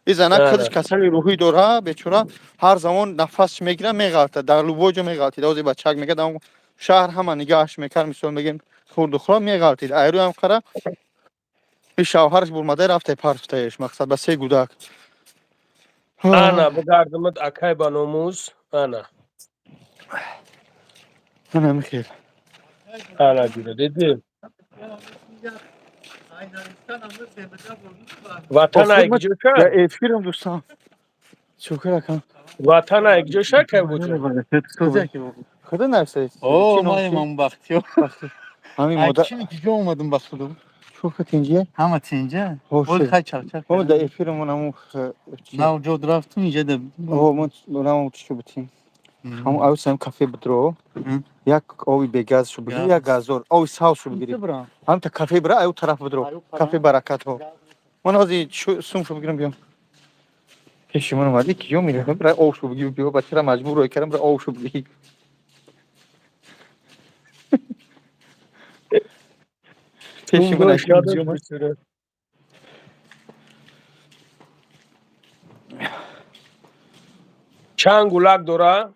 این زنک خودش نه کسل روحی داره بیچاره هر زمان نفس میگیره میغلطه در لوبوجو میغلطید اوزی بچک میگه دام شهر همه نگاهش میکرد مثلا میگیم خورد و خورا میغلطید ایرو هم قره این شوهرش برمده رفته پرفتهش مقصد به سه گودک انا بگردمت اکای با ناموس انا من میخیر انا دیده دیدی وطن خدمت ایک یا جوشه افیرم دوستان شکر کن وطن ایک جوشه که بوجو خدا نرسه چی Oo نام چی maymun bakıyor. همین Ay مادر kimi gücü olmadım bakıyorum. شوخ تینجیه Ama tince. هوشه Ol kaçar çak. همون در افیرمون همون چی Na ucu draftum iyice de. همون همون چی بودیم همون اوی سیم کافه بدرو یک آوی بگاز شو بگیر یک گازور آوی ساوس شو بگیری هم تا کافه برا او طرف بدرو کافه برکت ها من ازی سوم شو بگیرم بیام پیش من اومدی کیو میره برای آو شو بگیر بیام بچه را مجبور روی کردم برای آو شو بگیر پیش اون من دوش اکی یادت بیام بسیاره چند گولک دوره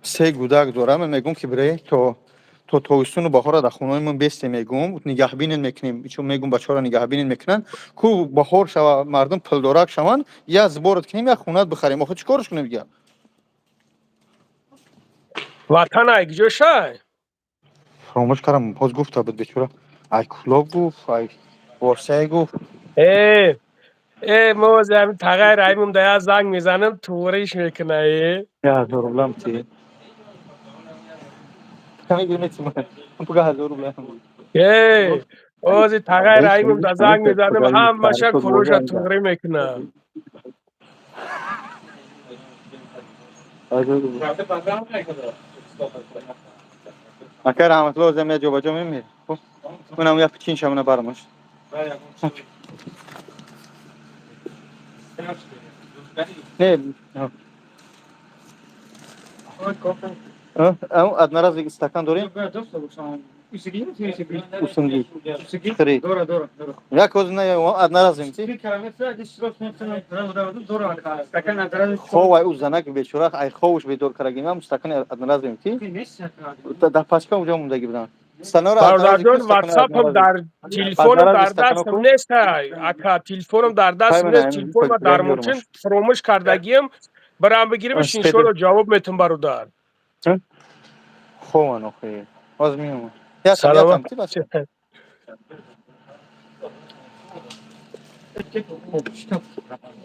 سه گودک دارم من میگم که برای تو تویستون و بهار در خونه من بیست میگم نگهبین میکنیم چون میگم بچه ها را نگهبین میکنن کو بهار شوا مردم پل دارک شوند یا زبورت کنیم یا خونت بخریم آخه چیکارش کنیم دیگه وطن ایک جوشه فراموش کردم باز گفت بود بیچاره ای کلاب گفت ای بورسای گفت ای موز همین تغییر رایمون دیا زنگ میزنم توریش میکنه یا هزار روبلم تی کمی گیرنیتی من پگه هزار روبلم ای اوزی تغییر رایمون دا زنگ میزنم پگه هم مشه تعریف کلوش بوده انجام توری میکنه هزار روبلم اگر رحمت الله زمین جو بجا میمیر اونم یا پچین شمونه برمش نه اون ادنه را استکان داریم Usigi? Usigi. Usigi. Dora. Як озна одноразовым ти? Ховай у занак вечора ай ховш бедор карагимам стакан одноразовым ти? Да пачка уҷа мондаги будам. Станора Бародарҷон, ватсапам дар телефонам дар дастам нест. Ака, телефонам дар дастам нест. Телефонам дар мочин фаромӯш кардагиам. Барам бигиримш, иншоалло ҷавоб метам бародар. Хован охи. Оз миём. Якам Саломат. ти бас.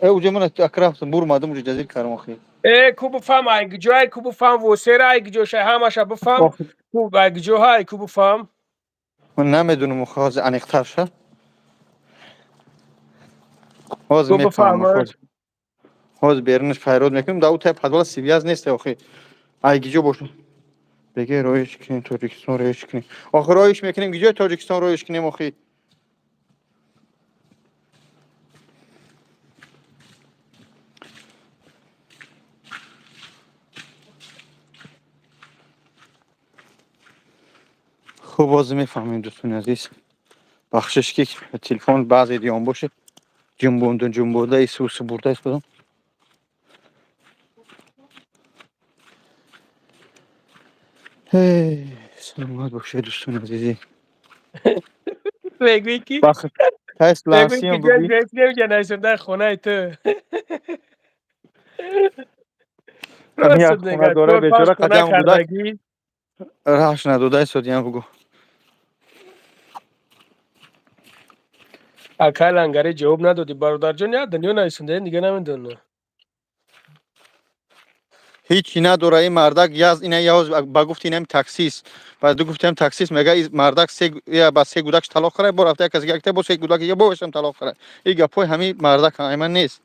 Уҷа мана акрафтам бурмадам уҷа ҷазир карам охи. Ку бифам айгиҷо, ку бифам восера айгиҷоша ҳамаша бифам. Ку айгиҷоҳа ку бифам. Ман намедунам охи ҳозир аниқтар ша. Ҳозир Ку мефаҳмам. бифам. ҳозир берунаш пайрод мекунам. Да утай подвала связ нест охи. Айгиҷо боша. Беге роиш кинем Тоҷикистон роиш кинем. Охи роиш мекунем гиҷои Тоҷикистон роиш кинем охи. хуб ҳозир мефаҳмем дӯстони азиз. бахшиш ки телефон баъзе диён боше ҷумбунда ису бурда истодам. саломат бошед дӯстони азизи. Мегӯи ки кайс лансиям буги нешунда хонаи ту. як хона дора бечора қадам гудак раш надода истодиям бугу. Акай лангари ҷавоб надодӣ бародарҷон, як дунё нависундаи дига намедонам. ҳичи надора ин мардак ина яз ба гуфти инам таксист. Ба ду гуфтам таксист мега ин мардак ба се гудакш талоқ карай бо рафта каси гакта бо се гудак я бовешам талоқ карай. И гапои ҳами мардак ҳаман нест.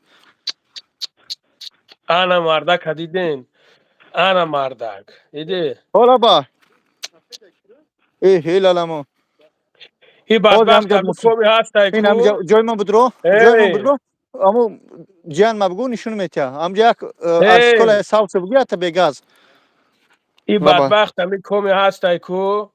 Ана мардак дидин. Ана мардак. Диди? ҳола ба. ҳелаламо. И бадбахт ҳами коми ҳастай ку. ин ҳам ҷои ман будро? Ҷои ман будро? Аммо ҷиян ма бугу нишон метия. Ҳамҷа як аскола савса бугу ята бегаз. И бадбахт ҳами коми ҳастай ку.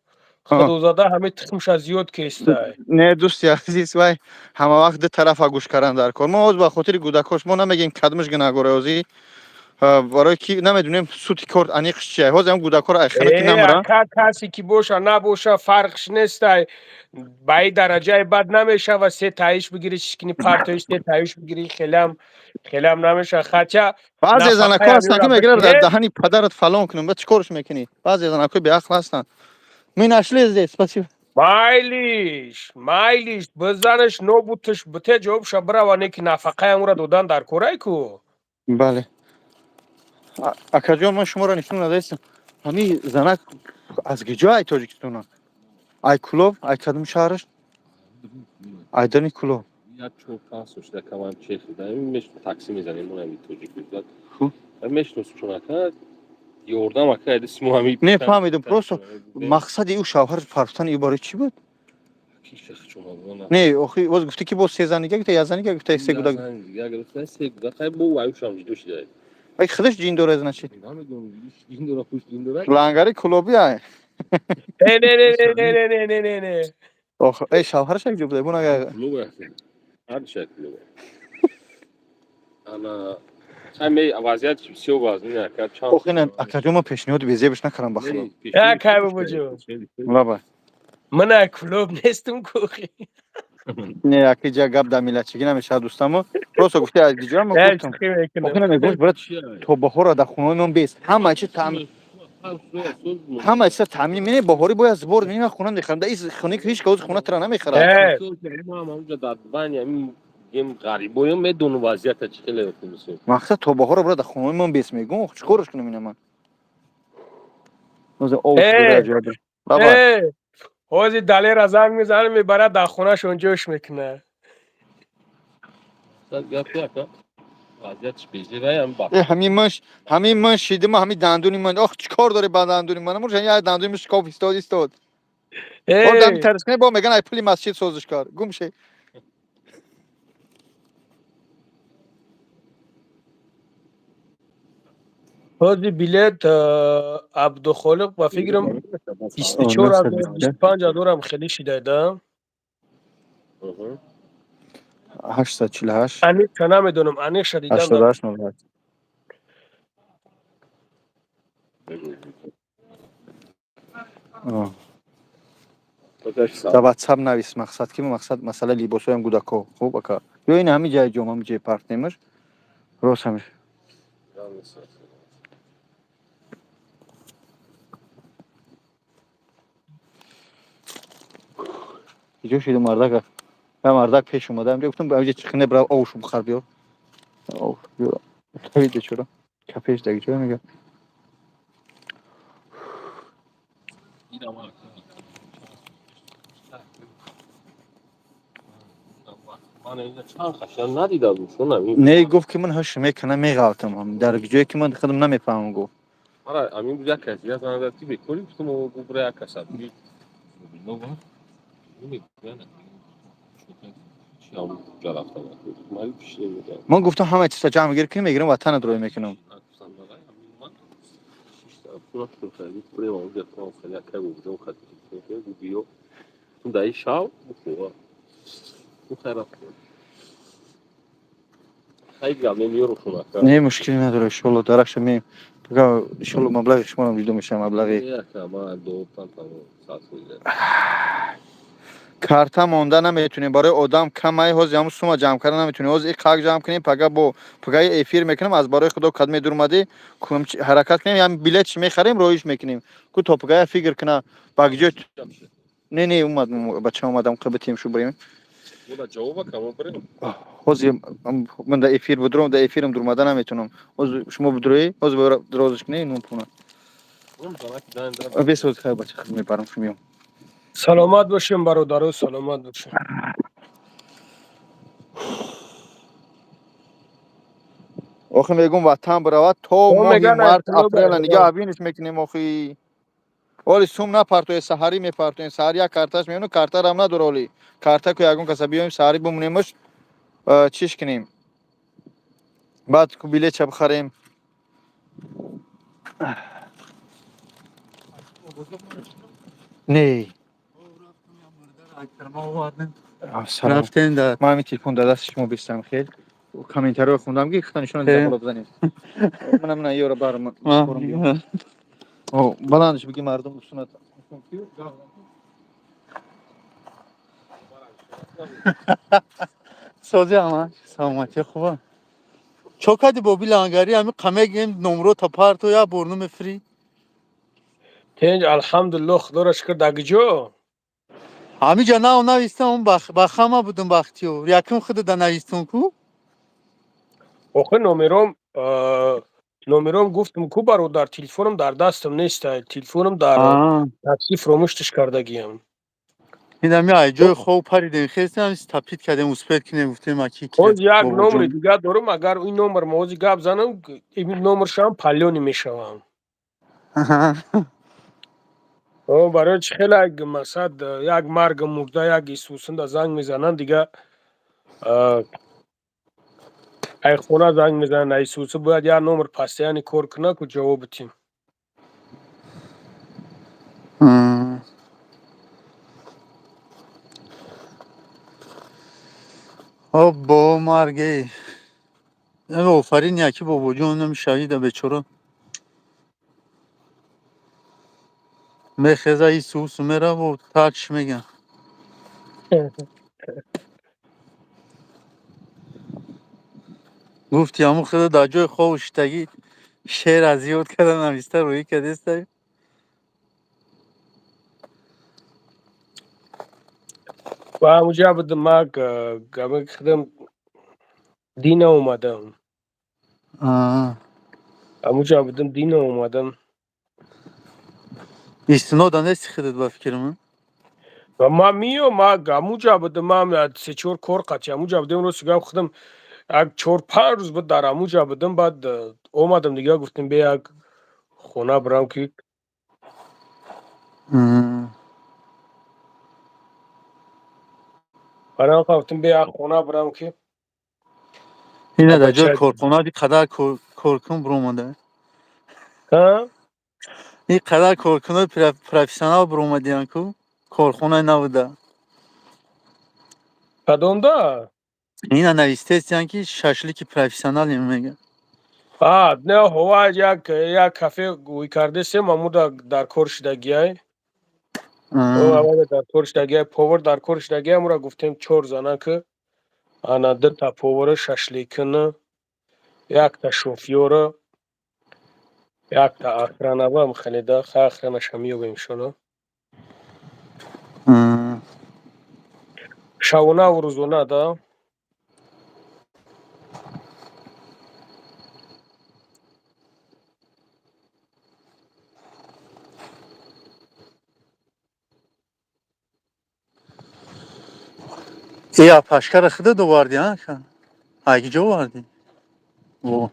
Худозада ҳами тухмша зиёд кестай. Не дӯсти азиз вай ҳама вақт ду тарафа гӯш кардан дар кор. Мо ҳоз ба хотири гудакош мо намегем кадмаш гинагора ҳози. барои ки намедунем сути кор аниқш чия. ҳоз ҳам гудакора айхана ки намра. Касе ки боша набоша фарқш нестай. Ба ин дараҷаи бад намешава се таиш бигири чишкини партоиш се таиш бигири хелам намеша хача. баъзе занакҳо ҳастанд ки мегиранд дар даҳани падарат фалон кунам. ба чӣ корш мекунӣ? баъзе занакҳои беақл ҳастанд. Мы нашли здесь, спасибо. Майлиш, бизанаш нобутиш бите ҷавобша бирава неки нафақаямро додан дар корай ку. бале. акаҷон ман шуморо нишон надаистам. ҳами занак аз киҷо ай Тоҷикистона? ай Кулов, ай кадом шаҳраш? айдани Кулов. Як 4-5 сош дакавам чехида. Мешну такси мезанем монами тоҷикистон. Мешнус чунака ёрдам ака эди смо ҳами. Не фаҳмидам просто мақсади ӯ шавҳар парфтани ӯ барои чӣ буд? Не охи боз гуфтӣ ки боз сезанига гуфта язанига гуфта се гудак. се гудак бо ваюшам ҷидо шида. ай худаш ҷин дора значит. Намедонам ҷин дора пуш ҷин дора. лангари Кулоби ай. Не. ох ай шавҳараш як ҷо буда бунага. Кулоба. ҳар шакл. ана ҳами вазият бисёр вазин ака чанд. ох ина акаҷон ман пешниҳоди безебаш накардам ба худо. Акай бобоҷон. лаба. Ман ай Кулоб нестам ку. не акиҷа гап да миллатчигӣ намешава дӯстамо. просто гуфти аз диҷа ма гуфтам. ох ина мегӯш брат то баҳора да хунои ман бес. ҳама чи таъмин ҳама чиза таъмин мене баҳорӣ бояд збор мина хона мехарам. да ин хонаи ки ҳеҷ каҳози хона тра намехарад. гем ғарибоям медону вазията чӣ хеле мисол. мақсад то баҳора брат да хунои ман бес мегӯм. ох чӣ кораш кунам ина ман? ҳозир овш дора ҷода. лаба. ҳозир далера занг мезана мебарад дар хонашон ҷӯш мекуна. ҳамин ман шидима ҳамин дандуни ман ох чӣ кор дори ба дандуни ман муш я дандуни шикоф истод. дами тарискане бо меган ай пули масҷид созиш кар. гум ше. ҳозир билет Абдухолиқ ба фикрам 24000 خیلی شدیدم. 848 انیق که نمیدونم انیق شدیدم 88 90 در واتساپ نویس مقصد که مقصد مثلا لیباسای هم گوداکو خوب اکا یا این همین جای جام همین جای پارت نمیش روز همیش اینجا شده مردک من مردک پیش اومدم گفتم با اینجا چخنه برای آوشو بخار بیار آو بیار تایید چرا کپیش دیگه چرا میگه من اینجا چند خشن ندیدم شونم نه گفت که من هاش میکنم میگالتم هم در جایی که من خودم نمیفهمم گفت مرا امین بوده کسی از آن دستی بکنیم تو مو برای کسب بی نوبا نمی‌دونم چی هم جلافتا مالی پیشی میگم من گفتم همه چیز جمع میگیرم که میگیرم وطن دروی میکنم Pronto, خیلی پریم گفتم خیلی که بودم خیلی که بیو اون دایی شاو خوبه اون خراب خیلی هم نمیارو شما نه مشکلی نداره شلو درش می بگا شلو مبلغ شما رو میدم میشه مبلغی نه که ما دو تا ساعت میده کارتا مونده نمیتونیم برای آدم کمای هوز یا سوما جمع کردن نمیتونیم هوز یک کاغ جمع کنیم پگا با پگای افیر میکنیم از برای خدا کدمی دور اومده کنم حرکت کنیم هم بلیت چی میخریم رویش میکنیم کو تو پگای فکر کنه باگجو نه اومد بچه اومدم قبطیم شو بریم ولی جواب کامو بریم هوز من در افیر بدروم در افیرم دور اومده نمیتونم هوز شما بدروی هوز درازش کنی نون پونه اون زمان که دارن بیست روز خیلی بچه خیلی میبرم شمیام سلامت باشیم برادر سلامت باشیم. آخه میگم وطن برود تا او ماه میگن مارچ اکلو اپریل نگه برادر. آبینش میکنیم آخی ولی سوم نپرتوی سحری میپرتوی سحری یک کارتاش میونو کارتا رام نداره ولی کارتا که یگون کسا بیایم سحری بمونیمش چیش کنیم بعد کو بلیت چه بخریم نه سلام رفتیم در ما همین تلفن در دست شما بیستم خیلی کامنتر رو خوندم که خطانشون رو بالا بزنیم منم نه یورو بارم او بلندش بگی مردم سنت سازی ama سلامتی خوبه چوکادی بوبی لانگاری همین قمه گیم نمرو تا پارتو یا برنو مفری تنج الحمدلله خدا را شکر دگجو همین جا نه اونا ایستم اون بخمه بودم بختیو یکم خود دا نایستون کو آخه نومرم گفتم کو برادر تلفنم در دستم نیست تلفنم در تاکسی فراموشش کرده گیم این همی ایجای خوب پریدن خیلی هم تپید کردیم اسپید کنیم گفتیم اکی که اوز یک بابا نمر جون دیگه دارم اگر این نمر موزی گپ زنم این نمر شام پلیونی میشوم او برای چه خیلی یک مقصد یک مرگ مرده یک سوسند زنگ میزنن دیگه ای خونه زنگ میزنن ای سوسه باید یک نمر پسته یعنی کار کنه که جواب بتیم آب با مرگه این آفرین یکی بابا جون هم شهیده بچورا مخزه ای سوس میره و تاکش میگن گفتی همون خدا دا جای خوشتگی شعر از یاد کردن نمیسته روی کدیسته و همونجا بدم ما گمه خدم دینه اومدم همونجا بدم دینه اومدم استنادا نستی خودت با فکر من و ما میو ما همونجا بدم ما سه چور کار قطعی همونجا بدم رو سگم خودم یک چور پنج روز بود در همونجا بدم بعد اومدم دیگه گفتم بیا یک خونه برام که برام گفتم بیا یک خونه برام که اینه دا جای بچه کارخونه دی قدر کارکن برو مانده ها این قدر کارکنای پروفسیونال بر اومدین کو کارخونه نبوده. کدوم دا؟ اینا نوشته استن که شاشلیک پروفسیونال میگه. نه هوا یک کافه گوی کرده سه مامور در کار شدگی او اول در کار شدگی پاور در کار شدگی امورا گفتیم 4 زنه که انا 2 تا پاور شاشلیکن یک تا شوفیور یک تا آخرانه با مخلیده خیلی آخرانش هم میوگیم شنو شاونه و روزونه دا Ya Paşkar akıda da vardı ha. Agico vardı. O.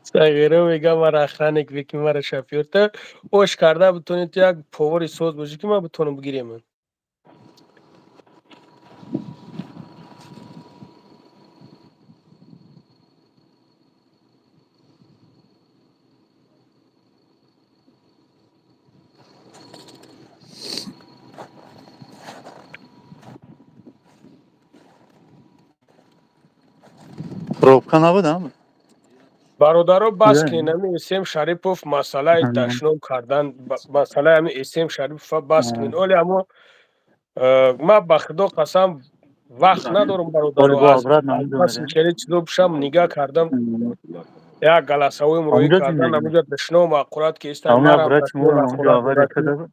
سایره میگه مرا اخرانک ویکی مرا شفیرته اوش کرده بتونید یک پاوری سوز باشی که من بتونم بگیریم Probka nabıdı ama. برادرو بس Güzel. که نمی اسم شریفوف مسئله تشنم کردن مسئله همی اسم شریف بس کنین اولی اما ما بخدا قسم وقت ندارم برادرو Oli bu از avrat namı پس döneri. میچری چیزو بشم نگاه کردم یا گلاسوی مروی Amca کردن zindagi. نموجد دشنو مقورت که استای Ama مرم bırak دشنو mora amca مقورت avar دورتی ekada.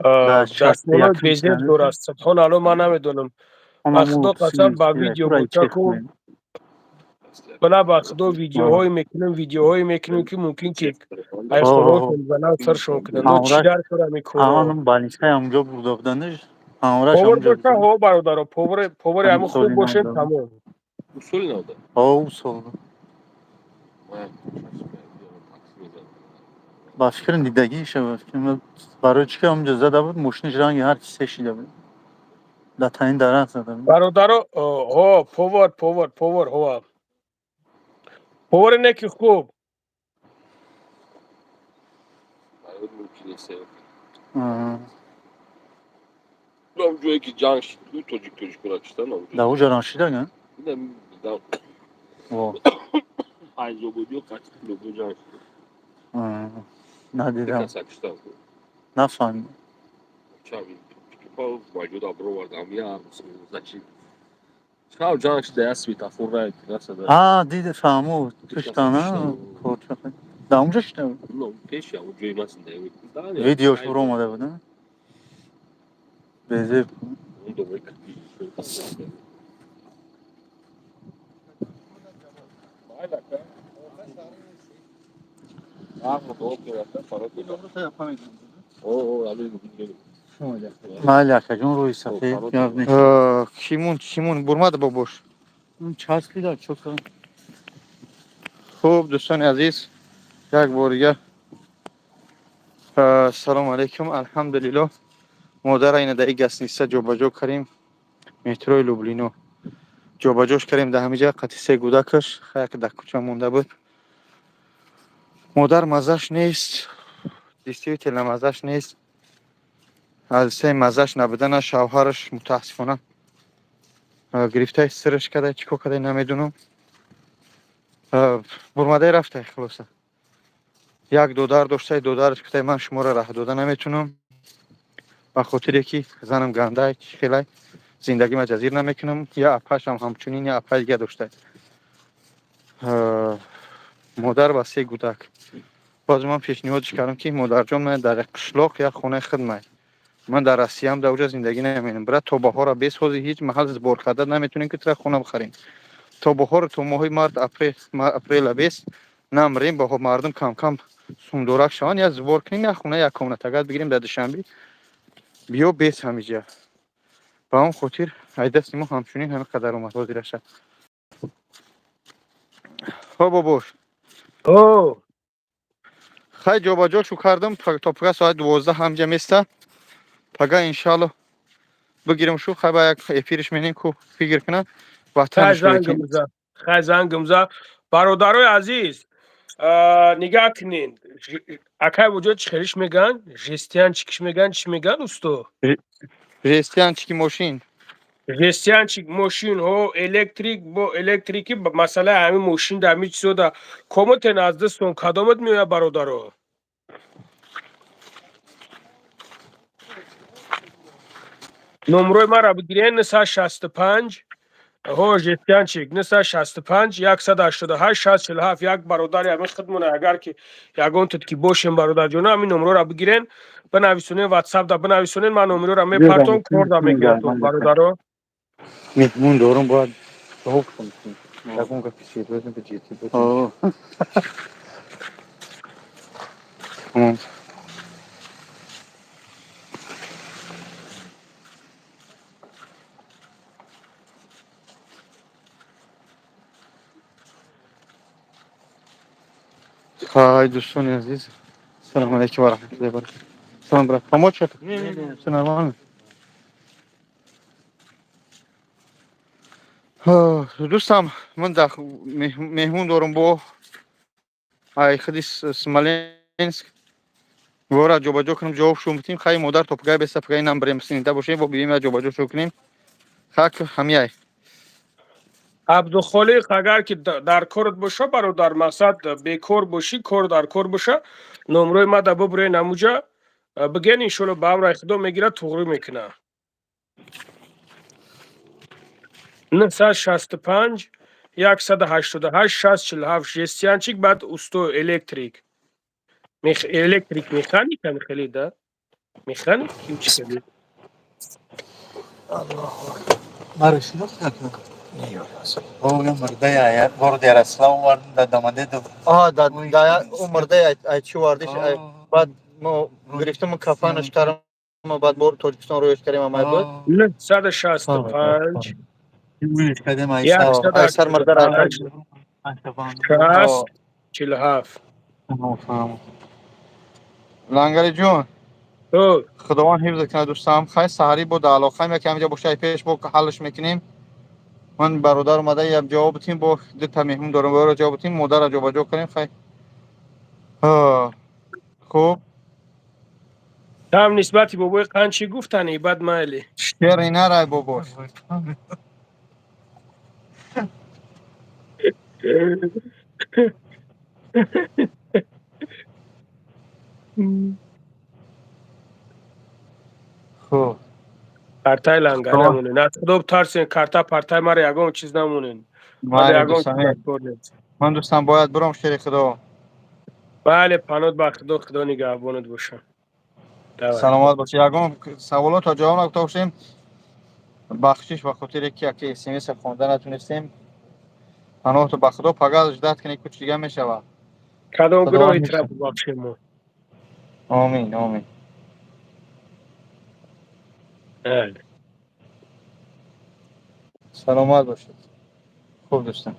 Da şartı دشنو yakın بیزید çiğnedi. دور است سبحان الله من نمیدونم Ama بخدا bu قسم با sinirli. ویدیو Burayı بوچکو çekmeyin. بلا بخدا ویدیوهای میکنیم ویدیوهای میکنیم که ممکن که ای Oo. خانوشون زنان سرشون کنن نو چی Amra در کنم می کورا ağanın balişte amca burada budanır. Amraş پاور amca باشه budanır. ها برادر پاور Hem همه خوب solina باشه budanır. تمام Usul ne oldu? Oo soldu. Başkırın didagi işe var. Şimdi baroçki amca zada bud. Moşni jirangi her kisi şide bud. Latayın daran zada bud. برادر ها پاور ها پاور نه که خوب Hayır mümkün ise. Aa. Amca ki can çocuk bırakıştan amca. Da uca ranşida gan. Bir de O. aynı o diyor kaç kilo bu can. Ne Ne dedi? kadar kıştan. Ne fahmi? Çavi. Pau vajud abro var da ya zaçi. Çav can işte ya svitafor ra nasıl da. Ha didi fahmu. Tuştana. Korçak. Da uca işte. No peş ya o cuymasın diye. Daha ne? Video şuru olmadı bu da. Beze. Onu da bırak. Ah, o kadar da para değil. O abi bilmiyorum. Malaka jun ruhi safi. Yardım. کیمون برمد با boş. Çarşlı da çok. خوب دوستان عزیز یک بار دیگه سلام علیکم الحمدلله مادر این در گس نیست جابجا کردیم مترو لوبلینو جابجاش کردیم در همینجا قطعه سه گودکش خیلی در کوچه مونده بود مادر مزش نیست دیستیوی تل مزش نیست از سه مزش نبودن شوهرش متاسفانه گرفته سرش کرده چیکو کرده نمیدونم برمده رفته خلاصه یک دودار داشته دودارش گفته من شما را راه داده نمیتونم به خاطر که زنم گنده خیلی زندگی ما جزیر نمیکنم یا اپاش هم همچنین یا اپای دیگه داشته مادر با سه گودک باز من پیشنهادش کردم که مادر جان من در قشلاق یا خونه خدمت من در روسیه هم در اونجا زندگی نمیکنم برای تا بهار بسازی هیچ محل زبار کرده نمیتونیم که تر خونه بخریم تا بهار تو ماه مارت اپریل بیست نمریم با مردم کم کم سومدورک شوان یا زبار کنیم یا خونه یا کونه تگاد بگیریم در دوشنبه بیا بیس همیجا با اون خاطر ای دست ما همچنین همه قدر اومد وزیر شد خب بابور او خیلی جابجا شو کردم تا پگه ساعت 12 همجا میسته پگه انشالله بگیرم شو خیلی با یک اپیرش مینین کو فکر کنه وطنش رو یکی خیلی زنگمزه برادرای عزیز نگاه کنین اکای وجود چخیرش میگن جستیان چیکش میگن چی میگن استو ریستیان چیکی ماشین جستیان چیک ماشین او الکتریک با الکتریکی مثلا همین ماشین در می چیزو دا کموت نزدستون کدامت میوه برادرو نمروی ما را بگیرین نسا 65 هو جستیان چیک نسا 65 188 647 یک برادر همین خدمونه اگر که یگون تد کی باشیم برادر جون همین نمرو را بگیرین بنویسونین واتساپ دا بنویسونین من نمرو را میپرتون کور دا میگیرتون برادرو مهمون دارم باید صحب کنم یکون که پیشی بزن به جیتی بزن های دوستان عزیز سلام علیکم و رحمت الله و برکاته سلام برات خاموش شد سلام دوستم من در مهمون دارم با ای خودی سمالینسک ورا جابجا کنم جواب شو میتیم خیلی مادر تا پگای بسته پگای نم بریم سینده باشیم با بیبیم جابجا شو کنیم خاک همیای عبدالخالق اگر که در کارت باشه برادر مقصد بیکار باشی کار در کار باشه نمروی ما دا ببره نموجا بگین انشالله به امر خدا میگیره توغری میکنه 965 188 647 جستیانچیک بعد استو الکتریک الکتریک مکانیک هم خیلی ده مکانیک کیم چی خیلی مرشی او یا مرده یا برو در اسلام وارد در دامنده دو دا اون مرده ای چی واردش بعد ما گرفتم کفانش کردم بعد بور تاجیکستان رویش کردیم امای بود 965 بویش کدیم ایسا ایسر مرده را 188 647 لنگری جون تو خداوند حفظ کنه دوستم خیلی سحری بود علاقه که همینجا باشه پیش با حلش میکنیم من برادر اومده یک جواب بتیم با دو تا مهمون دارم برای جواب بتیم مادر را جابجا کنیم خیلی خوب هم نسبتی بابای قنچی گفتنی بد مایلی شیر اینا رای باباش خوب کارتای لنگره خداوند مونه نه خدا بترسین کارتا پارتای مرا یگان چیز نمونین مال ولی یگان چیز دوستانه کار نیست من دوستان باید برم شیر خدا بله پنود با خدا خدا نگهبانت باشه توکل سلامت باش یگان سوالات تا جواب نگفته باشیم بخشش و خاطر که یک اس ام اس خوانده نتونستیم پناه تو به خدا پگاه جدت کنی کچھ دیگه میشوه کدام گناه خداوند اطراف حفظ بخشیم ما آمین آمین بله. سلامت باشید خوب دوستان